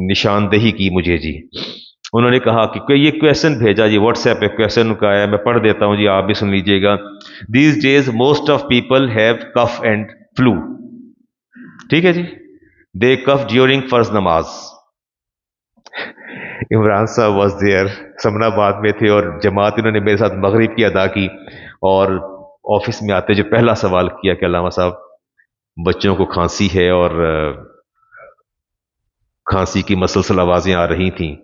نشاندہی کی مجھے جی. انہوں نے کہا کہ یہ کویشچن بھیجا جی، واٹس ایپ پہ کویشچن کا ہے، میں پڑھ دیتا ہوں جی، آپ بھی سن لیجئے گا. These days most of people have cough and flu. ٹھیک ہے جی. دے کف ڈیورنگ فرض نماز. عمران صاحب واز دیئر، سمنا آباد میں تھے اور جماعت انہوں نے میرے ساتھ مغرب کی ادا کی. اور آفس میں آتے جو پہلا سوال کیا کہ علامہ صاحب بچوں کو کھانسی ہے اور کھانسی کی مسلسل آوازیں آ رہی تھیں،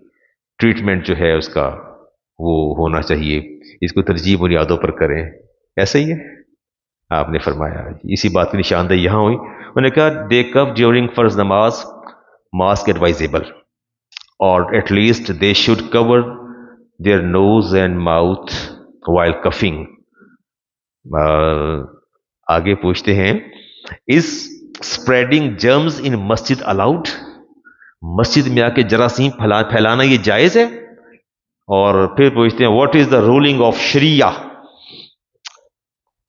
ٹریٹمنٹ جو ہے اس کا وہ ہونا چاہیے، اس کو ترجیح بنیادوں پر کریں. ایسا ہی ہے؟ آپ نے فرمایا اسی بات کی نشاندہی یہاں ہوئی. انہوں نے کہا دے کف ڈیورنگ فرض نماز، ماسک ایڈوائزیبل، اور at least they should cover their nose and mouth while coughing. آگے پوچھتے ہیں is spreading germs in Masjid allowed? مسجد میں آ کے جراثیم پھیلانا یہ جائز ہے؟ اور پھر پوچھتے ہیں what is the ruling of شریعہ؟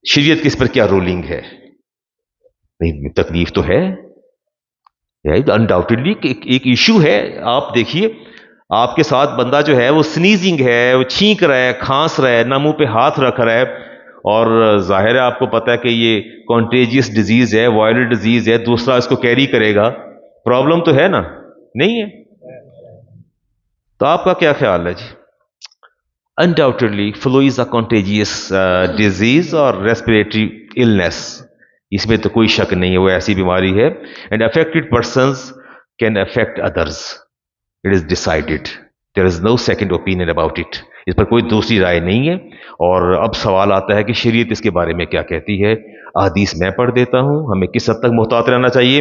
شریعت کس پر کیا رولنگ ہے؟ نہیں تکلیف تو ہے انڈاؤٹڈلی، ایک ایشو ہے. آپ دیکھیے آپ کے ساتھ بندہ جو ہے وہ سنیزنگ ہے، وہ چھینک رہا ہے، کھانس رہا ہے، نہ منہ پہ ہاتھ رکھ رہا ہے، اور ظاہر ہے آپ کو پتا ہے کہ یہ کانٹیجیس ڈیزیز ہے، وائرل ڈیزیز ہے، دوسرا اس کو کیری کرے گا. پرابلم تو ہے نا؟ نہیں ہے؟ تو آپ کا کیا خیال ہے جی؟ Undoubtedly flu is a contagious disease اور ریسپریٹری النس، اس میں تو کوئی شک نہیں ہے، وہ ایسی بیماری ہے. And affected persons can affect others, it is decided, there is no second opinion about it, اس پر کوئی دوسری رائے نہیں ہے. اور اب سوال آتا ہے کہ شریعت اس کے بارے میں کیا کہتی ہے. احادیث میں پڑھ دیتا ہوں، ہمیں کس حد تک محتاط رہنا چاہیے.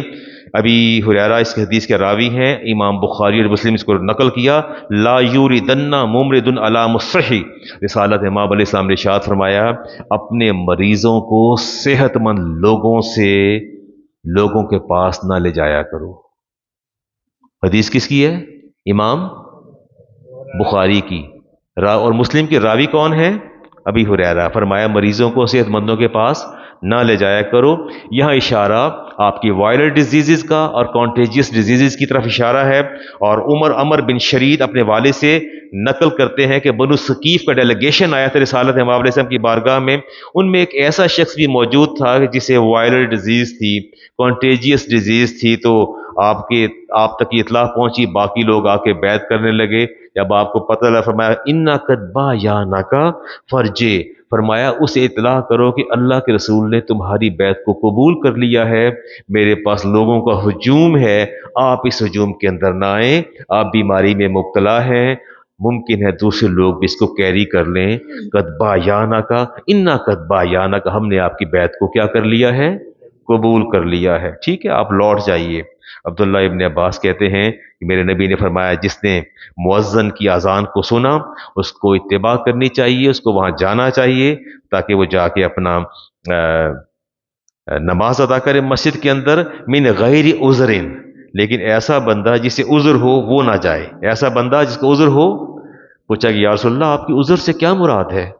ابھی ہریرہ اس کے حدیث کے راوی ہیں، امام بخاری اور مسلم اس کو نقل کیا. لا یوردن ممرض علی مصحی، رسالت امام علیہ السلام نے ارشاد فرمایا اپنے مریضوں کو صحت مند لوگوں کے پاس نہ لے جایا کرو. حدیث کس کی ہے؟ امام بخاری کی. اور مسلم کے راوی کون ہے؟ ابھی ہریرہ. فرمایا مریضوں کو صحت مندوں کے پاس نہ لے جایا کرو. یہاں اشارہ آپ کی وائرل ڈیزیزز کا اور کانٹیجیس ڈیزیزز کی طرف اشارہ ہے. اور عمر بن شرید اپنے والد سے نقل کرتے ہیں کہ بنو ثقیف کا ڈیلیگیشن آیا تھا رسالت امام علیہ السلام کی بارگاہ میں. ان میں ایک ایسا شخص بھی موجود تھا جسے وائرل ڈیزیز تھی، کانٹیجیس ڈیزیز تھی. تو آپ تک یہ اطلاع پہنچی، باقی لوگ آ کے بیعت کرنے لگے. جب آپ کو پتہ لگا فرمایا انا قد بایعناکا فرجے، فرمایا اسے اطلاع کرو کہ اللہ کے رسول نے تمہاری بیعت کو قبول کر لیا ہے. میرے پاس لوگوں کا ہجوم ہے، آپ اس ہجوم کے اندر نہ آئیں، آپ بیماری میں مبتلا ہیں، ممکن ہے دوسرے لوگ بھی اس کو کیری کر لیں، قد بایانہ کا انا قد بایانہ کا، ہم نے آپ کی بیعت کو کیا کر لیا ہے، قبول کر لیا ہے، ٹھیک ہے آپ لوٹ جائیے۔ عبداللہ ابن عباس کہتے ہیں کہ میرے نبی نے فرمایا جس نے مؤذن کی اذان کو سنا اس کو اتباع کرنی چاہیے، اس کو وہاں جانا چاہیے تاکہ وہ جا کے اپنا نماز ادا کرے مسجد کے اندر، من غیر عذر، لیکن ایسا بندہ جسے عذر ہو وہ نہ جائے، ایسا بندہ جس کو عذر ہو۔ پوچھا کہ یا رسول اللہ آپ کی عذر سے کیا مراد ہے،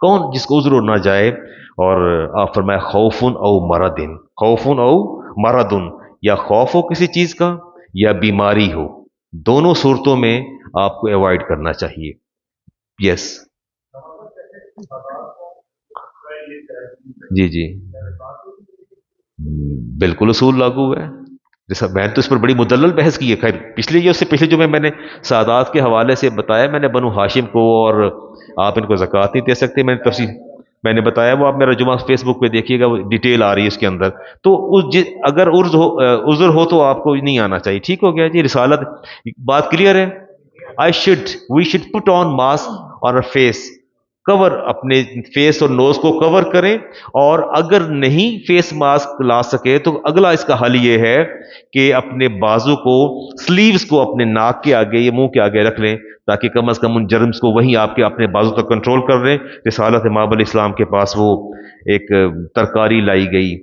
کون جس کو عذر ہو نہ جائے؟ اور آپ فرمایا خوف او مرض، خوف او مرض، یا خوف ہو کسی چیز کا یا بیماری ہو، دونوں صورتوں میں آپ کو ایوائڈ کرنا چاہیے۔ یس جی جی بالکل اصول لاگو ہے۔ جیسا میں نے تو اس پر بڑی مدلل بحث کی ہے، خیر پچھلے یا اس سے پچھلے جو میں نے سادات کے حوالے سے بتایا، میں نے بنو ہاشم کو اور آپ ان کو زکوٰۃ نہیں دے سکتے، میں نے تفصیل میں نے بتایا، وہ آپ میرا جمعہ فیس بک پہ دیکھیے گا، وہ ڈیٹیل آ رہی ہے اس کے اندر۔ تو اگر عذر ہو تو آپ کو نہیں آنا چاہیے، ٹھیک ہو گیا جی، رسالت بات کلیئر ہے۔ We should put on mask on face, cover اپنے فیس اور نوز کو کور کریں، اور اگر نہیں فیس ماسک لا سکے تو اگلا اس کا حل یہ ہے کہ اپنے بازو کو، سلیوز کو اپنے ناک کے آگے یا منہ کے آگے رکھ لیں تاکہ کم از کم ان جرمز کو وہیں آپ کے اپنے بازو تک کنٹرول کر لیں۔ رسالت امام علیہ السلام کے پاس وہ ایک ترکاری لائی گئی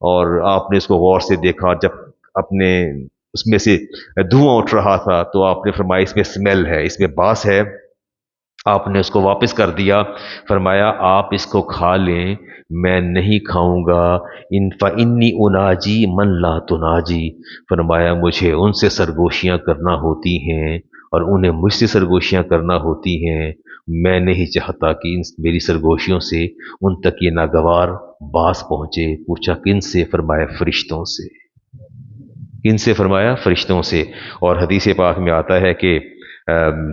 اور آپ نے اس کو غور سے دیکھا، جب اپنے اس میں سے دھواں اٹھ رہا تھا تو آپ نے فرمایا اس میں اسمیل ہے، اس میں باس ہے، آپ نے اس کو واپس کر دیا، فرمایا آپ اس کو کھا لیں، میں نہیں کھاؤں گا، ان فانی اناجی من لا تناجی، فرمایا مجھے ان سے سرگوشیاں کرنا ہوتی ہیں اور انہیں مجھ سے سرگوشیاں کرنا ہوتی ہیں، میں نہیں چاہتا کہ میری سرگوشیوں سے ان تک یہ ناگوار باس پہنچے۔ پوچھا کن سے؟ فرمایا فرشتوں سے۔ کن سے؟ فرمایا فرشتوں سے۔ اور حدیث پاک میں آتا ہے کہ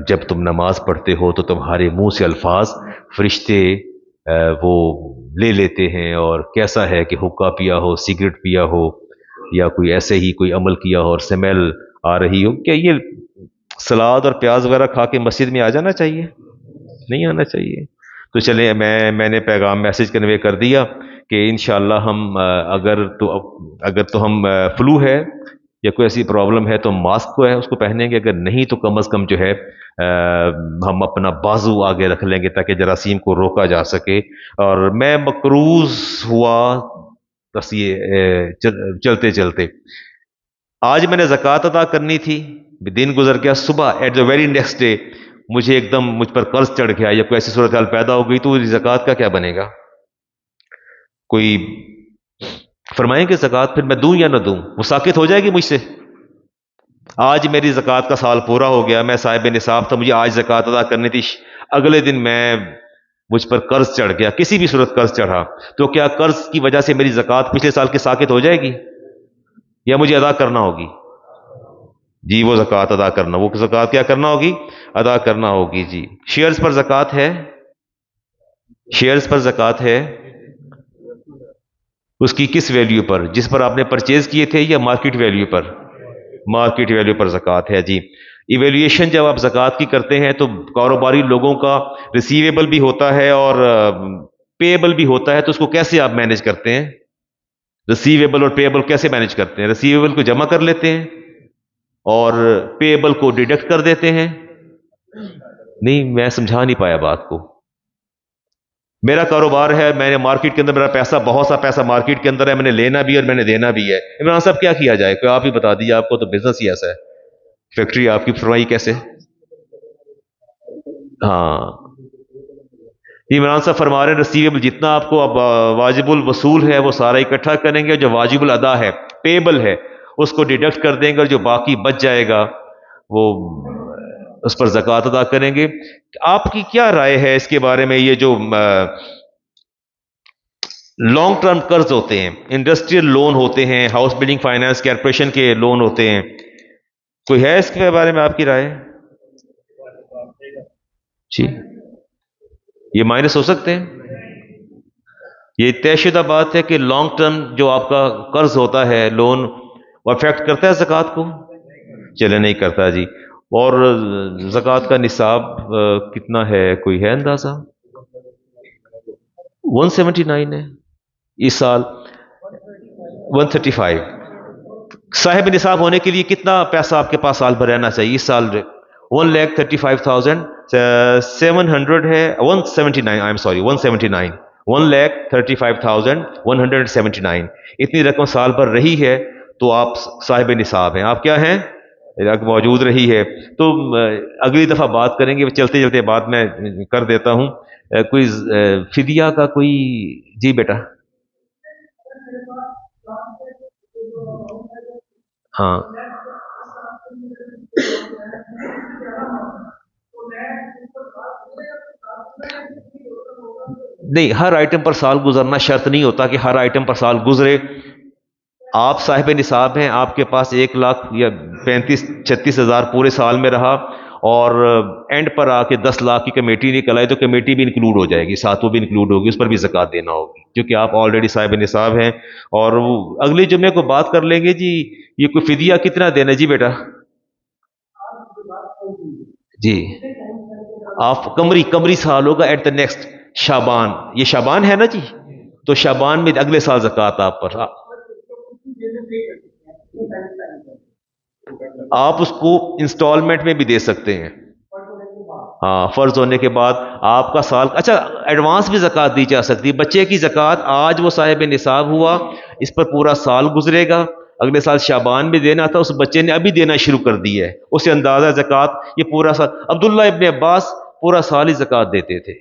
جب تم نماز پڑھتے ہو تو تمہارے منہ سے الفاظ فرشتے وہ لے لیتے ہیں، اور کیسا ہے کہ حقہ پیا ہو، سگریٹ پیا ہو، یا کوئی ایسے ہی کوئی عمل کیا ہو اور سمیل آ رہی ہو، کیا یہ سلاد اور پیاز وغیرہ کھا کے مسجد میں آ جانا چاہیے؟ نہیں آنا چاہیے۔ تو چلیں میں نے پیغام میسج کنوے کر دیا کہ انشاءاللہ ہم اگر تو ہم فلو ہے یا کوئی ایسی پرابلم ہے تو ماسک کو ہے اس کو پہنیں گے، اگر نہیں تو کم از کم جو ہے ہم اپنا بازو آگے رکھ لیں گے تاکہ جراثیم کو روکا جا سکے۔ اور میں مقروض ہوا بس یہ چلتے چلتے، آج میں نے زکوٰۃ ادا کرنی تھی، دن گزر گیا، صبح at the very next day مجھے ایک دم مجھ پر قرض چڑھ گیا یا کوئی ایسی صورتحال پیدا ہو گئی، تو زکوٰۃ کا کیا بنے گا؟ کوئی فرمائیں کہ زکوٰۃ پھر میں دوں یا نہ دوں؟ وہ ساکت ہو جائے گی مجھ سے؟ آج میری زکوٰۃ کا سال پورا ہو گیا، میں صاحب نصاب تھا، مجھے آج زکوٰۃ ادا کرنی تھی، اگلے دن مجھ پر قرض چڑھ گیا، کسی بھی صورت قرض چڑھا، تو کیا قرض کی وجہ سے میری زکوٰۃ پچھلے سال کی ساکت ہو جائے گی یا مجھے ادا کرنا ہوگی؟ جی وہ زکوٰۃ ادا کرنا، وہ زکوٰۃ کیا کرنا ہوگی؟ ادا کرنا ہوگی۔ جی شیئرز پر زکوٰۃ ہے؟ شیئرز پر زکوٰۃ ہے؟ اس کی کس ویلیو پر؟ جس پر آپ نے پرچیز کیے تھے یا مارکیٹ ویلیو پر؟ مارکیٹ ویلیو پر زکوٰۃ ہے۔ جی ایویلیویشن جب آپ زکوٰۃ کی کرتے ہیں تو کاروباری لوگوں کا ریسیویبل بھی ہوتا ہے اور پیبل بھی ہوتا ہے، تو اس کو کیسے آپ مینیج کرتے ہیں؟ ریسیویبل اور پیبل کیسے مینیج کرتے ہیں؟ ریسیویبل کو جمع کر لیتے ہیں اور پیبل کو ڈیڈکٹ کر دیتے ہیں؟ نہیں میں سمجھا نہیں پایا بات کو۔ میرا کاروبار ہے، میں نے مارکیٹ کے اندر، میرا پیسہ بہت سا پیسہ مارکیٹ کے اندر ہے، میں نے لینا بھی اور میں نے دینا بھی ہے، عمران صاحب کیا کیا جائے؟ کوئی آپ ہی بتا دیجیے، آپ کو تو بزنس ہی ایسا ہے، فیکٹری آپ کی فرمائی کیسے؟ ہاں عمران صاحب فرما رہے ہیں ریسیویبل جتنا آپ کو اب واجب الوصول ہے وہ سارا اکٹھا کریں گے، جو واجب الادا ہے پیبل ہے اس کو ڈیڈکٹ کر دیں گے، اور جو باقی بچ جائے گا وہ اس پر زکوٰۃ ادا کریں گے۔ آپ کی کیا رائے ہے اس کے بارے میں؟ یہ جو لانگ ٹرم قرض ہوتے ہیں، انڈسٹریل لون ہوتے ہیں، ہاؤس بلڈنگ فائنانس کارپوریشن کے لون ہوتے ہیں، کوئی ہے اس کے بارے میں آپ کی رائے؟ جی یہ مائنس ہو سکتے ہیں؟ یہ طے شدہ بات ہے کہ لانگ ٹرم جو آپ کا قرض ہوتا ہے، لون، وہ افیکٹ کرتا ہے زکوٰۃ کو؟ چلے نہیں کرتا جی۔ اور زکوٰۃ کا نصاب کتنا ہے، کوئی ہے اندازہ؟ 179 ہے اس سال، 135۔ صاحب نصاب ہونے کے لیے کتنا پیسہ آپ کے پاس سال بھر رہنا چاہیے اس سال؟ 1,35,700 ہے، 179، آئی ایم سوری، 179، 1,35,179 اتنی رقم سال بھر رہی ہے تو آپ صاحب نصاب ہیں۔ آپ کیا ہیں؟ موجود رہی ہے تو اگلی دفعہ بات کریں گے، چلتے چلتے بات میں کر دیتا ہوں۔ کوئی فدیہ کا کوئی؟ جی بیٹا۔ ہاں نہیں، ہر آئٹم پر سال گزرنا شرط نہیں ہوتا کہ ہر آئٹم پر سال گزرے۔ آپ صاحب نصاب ہیں، آپ کے پاس 1,00,000 یا 35-36 ہزار پورے سال میں رہا، اور اینڈ پر آ کے 10 لاکھ کی کمیٹی نکل آئی تو کمیٹی بھی انکلوڈ ہو جائے گی، ساتھ وہ بھی انکلوڈ ہوگی، اس پر بھی زکوٰۃ دینا ہوگی کیونکہ آپ آلریڈی صاحب نصاب ہیں۔ اور اگلے جمعے کو بات کر لیں گے جی یہ کوئی فدیہ کتنا دینا ہے۔ جی بیٹا جی، آپ قمری سال ہوگا ایٹ دا نیکسٹ شابان، یہ شابان ہے نا جی، تو شابان میں اگلے سال زکوٰۃ آپ پر، آپ اس کو انسٹالمنٹ میں بھی دے سکتے ہیں۔ ہاں، فرض ہونے کے بعد آپ کا سال، اچھا ایڈوانس بھی زکوٰۃ دی جا سکتی ہے۔ بچے کی زکوٰۃ آج وہ صاحب نصاب ہوا، اس پر پورا سال گزرے گا، اگلے سال شعبان میں دینا تھا، اس بچے نے ابھی دینا شروع کر دی ہے، اسے اندازہ زکوٰۃ یہ پورا سال۔ عبداللہ ابن عباس پورا سال ہی زکوٰۃ دیتے تھے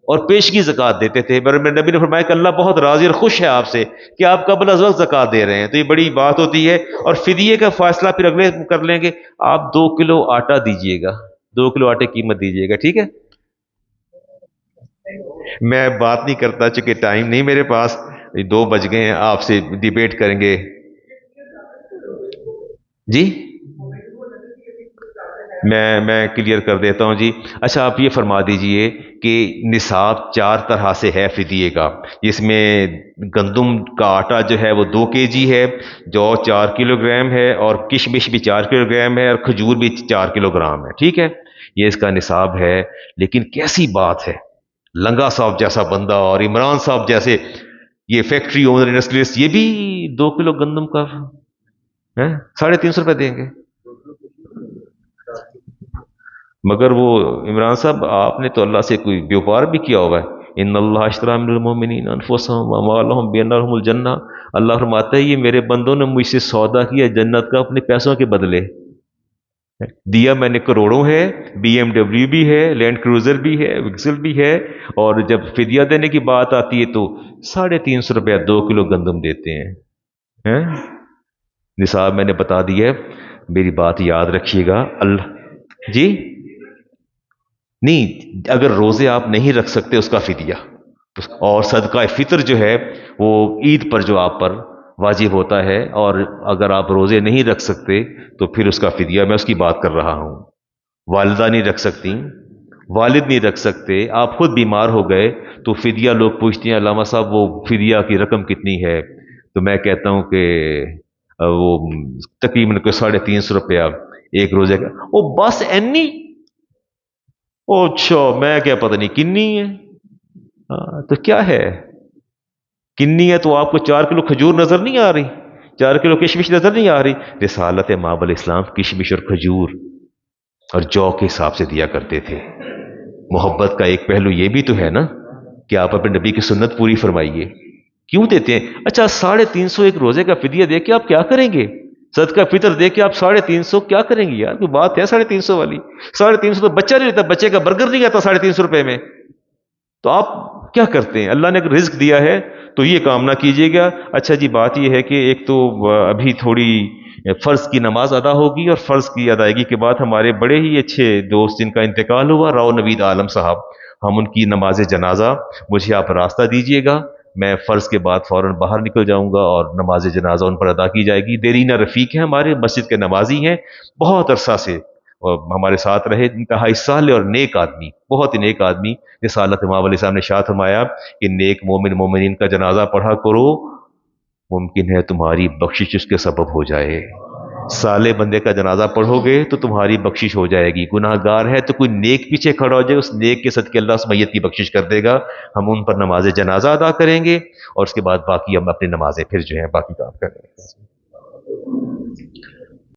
اور پیشگی زکوٰۃ دیتے تھے۔ نبی نے فرمایا کہ اللہ بہت راضی اور خوش ہے آپ سے کہ آپ قبل از وقت زکوٰۃ دے رہے ہیں، تو یہ بڑی بات ہوتی ہے۔ اور فدیے کا فیصلہ پھر اگلے کر لیں گے۔ آپ 2 کلو آٹا دیجئے گا، 2 کلو آٹے کی قیمت دیجئے گا، ٹھیک ہے؟ میں بات نہیں کرتا چونکہ ٹائم نہیں میرے پاس، 2 بج گئے ہیں، آپ سے ڈیبیٹ کریں گے۔ جی میں کلیئر کر دیتا ہوں جی۔ اچھا آپ یہ فرما دیجئے کہ نصاب 4 طرح سے ہے فدیے کا، جس میں گندم کا آٹا جو ہے وہ 2 kg ہے، جو 4 کلو گرام ہے، اور کشمش بھی 4 کلو گرام ہے، اور کھجور بھی 4 کلو گرام ہے، ٹھیک ہے؟ یہ اس کا نصاب ہے۔ لیکن کیسی بات ہے، لنگا صاحب جیسا بندہ اور عمران صاحب جیسے یہ فیکٹری اونر انڈسٹریلسٹ، یہ بھی 2 کلو گندم کا 350 روپے دیں گے؟ مگر وہ عمران صاحب آپ نے تو اللہ سے کوئی بیوپار بھی کیا ہوا ہے، ان اللہ اشتری من المؤمنین انفسهم واموالهم بان لهم الجنہ۔ اللہ فرماتا ہے یہ میرے بندوں نے مجھ سے سودا کیا جنت کا اپنے پیسوں کے بدلے، دیا میں نے کروڑوں ہے، بی ایم ڈبلیو بھی ہے، لینڈ کروزر بھی ہے، وکسل بھی ہے، اور جب فدیہ دینے کی بات آتی ہے تو 350 روپیہ 2 کلو گندم دیتے ہیں۔ ہیں؟ نصاب میں نے بتا دیا ہے، میری بات یاد رکھیے گا۔ اللہ جی نہیں، اگر روزے آپ نہیں رکھ سکتے اس کا فدیہ، اور صدقہ فطر جو ہے وہ عید پر جو آپ پر واجب ہوتا ہے، اور اگر آپ روزے نہیں رکھ سکتے تو پھر اس کا فدیہ، میں اس کی بات کر رہا ہوں۔ والدہ نہیں رکھ سکتی، والد نہیں رکھ سکتے، آپ خود بیمار ہو گئے تو فدیہ، لوگ پوچھتے ہیں علامہ صاحب وہ فدیہ کی رقم کتنی ہے، تو میں کہتا ہوں کہ وہ تقریباً کوئی 350 روپیہ ایک روزے کا۔ وہ بس اینی، اچھا میں کیا پتہ نہیں کنی ہے، تو کیا ہے کنی ہے؟ تو آپ کو 4 کلو کھجور نظر نہیں آ رہی، 4 کلو کشمش نظر نہیں آ رہی؟ رسالت ماب الاسلام کشمش اور کھجور اور جو کے حساب سے دیا کرتے تھے۔ محبت کا ایک پہلو یہ بھی تو ہے نا کہ آپ اپنے نبی کی سنت پوری فرمائیے، کیوں دیتے ہیں؟ اچھا 350 ایک روزے کا فدیہ دے کے آپ کیا کریں گے؟ صدقہ فطر دے کے آپ 350 کیا کریں گے یار؟ کوئی بات ہے 350 والی؟ 350 تو بچہ نہیں لیتا، بچے کا برگر نہیں آتا 350 روپے میں، تو آپ کیا کرتے ہیں؟ اللہ نے اگر رزق دیا ہے تو یہ کام نہ کیجیے گا۔ اچھا جی بات یہ ہے کہ ایک تو ابھی تھوڑی فرض کی نماز ادا ہوگی، اور فرض کی ادائیگی کے بعد ہمارے بڑے ہی اچھے دوست جن کا انتقال ہوا، راؤ نوید عالم صاحب، ہم ان کی نماز جنازہ، مجھے آپ راستہ دیجیے گا، میں فرض کے بعد فوراً باہر نکل جاؤں گا اور نماز جنازہ ان پر ادا کی جائے گی۔ دیرینہ رفیق ہیں ہمارے، مسجد کے نمازی ہیں، بہت عرصہ سے اور ہمارے ساتھ رہے، انتہائی صالح اور نیک آدمی، بہت ہی نیک آدمی۔ رسالت امام علیہ السلام نے ارشاد فرمایا کہ نیک مومن مومنین کا جنازہ پڑھا کرو، ممکن ہے تمہاری بخشش اس کے سبب ہو جائے۔ صالح بندے کا جنازہ پڑھو گے تو تمہاری بخشش ہو جائے گی، گناہ گار ہے تو کوئی نیک پیچھے کھڑا ہو جائے، اس نیک کے صدقے اللہ اس میت کی بخشش کر دے گا، ہم ان پر نماز جنازہ ادا کریں گے، اور اس کے بعد باقی ہم اپنی نمازیں پھر جو ہیں باقی کام کریں گے۔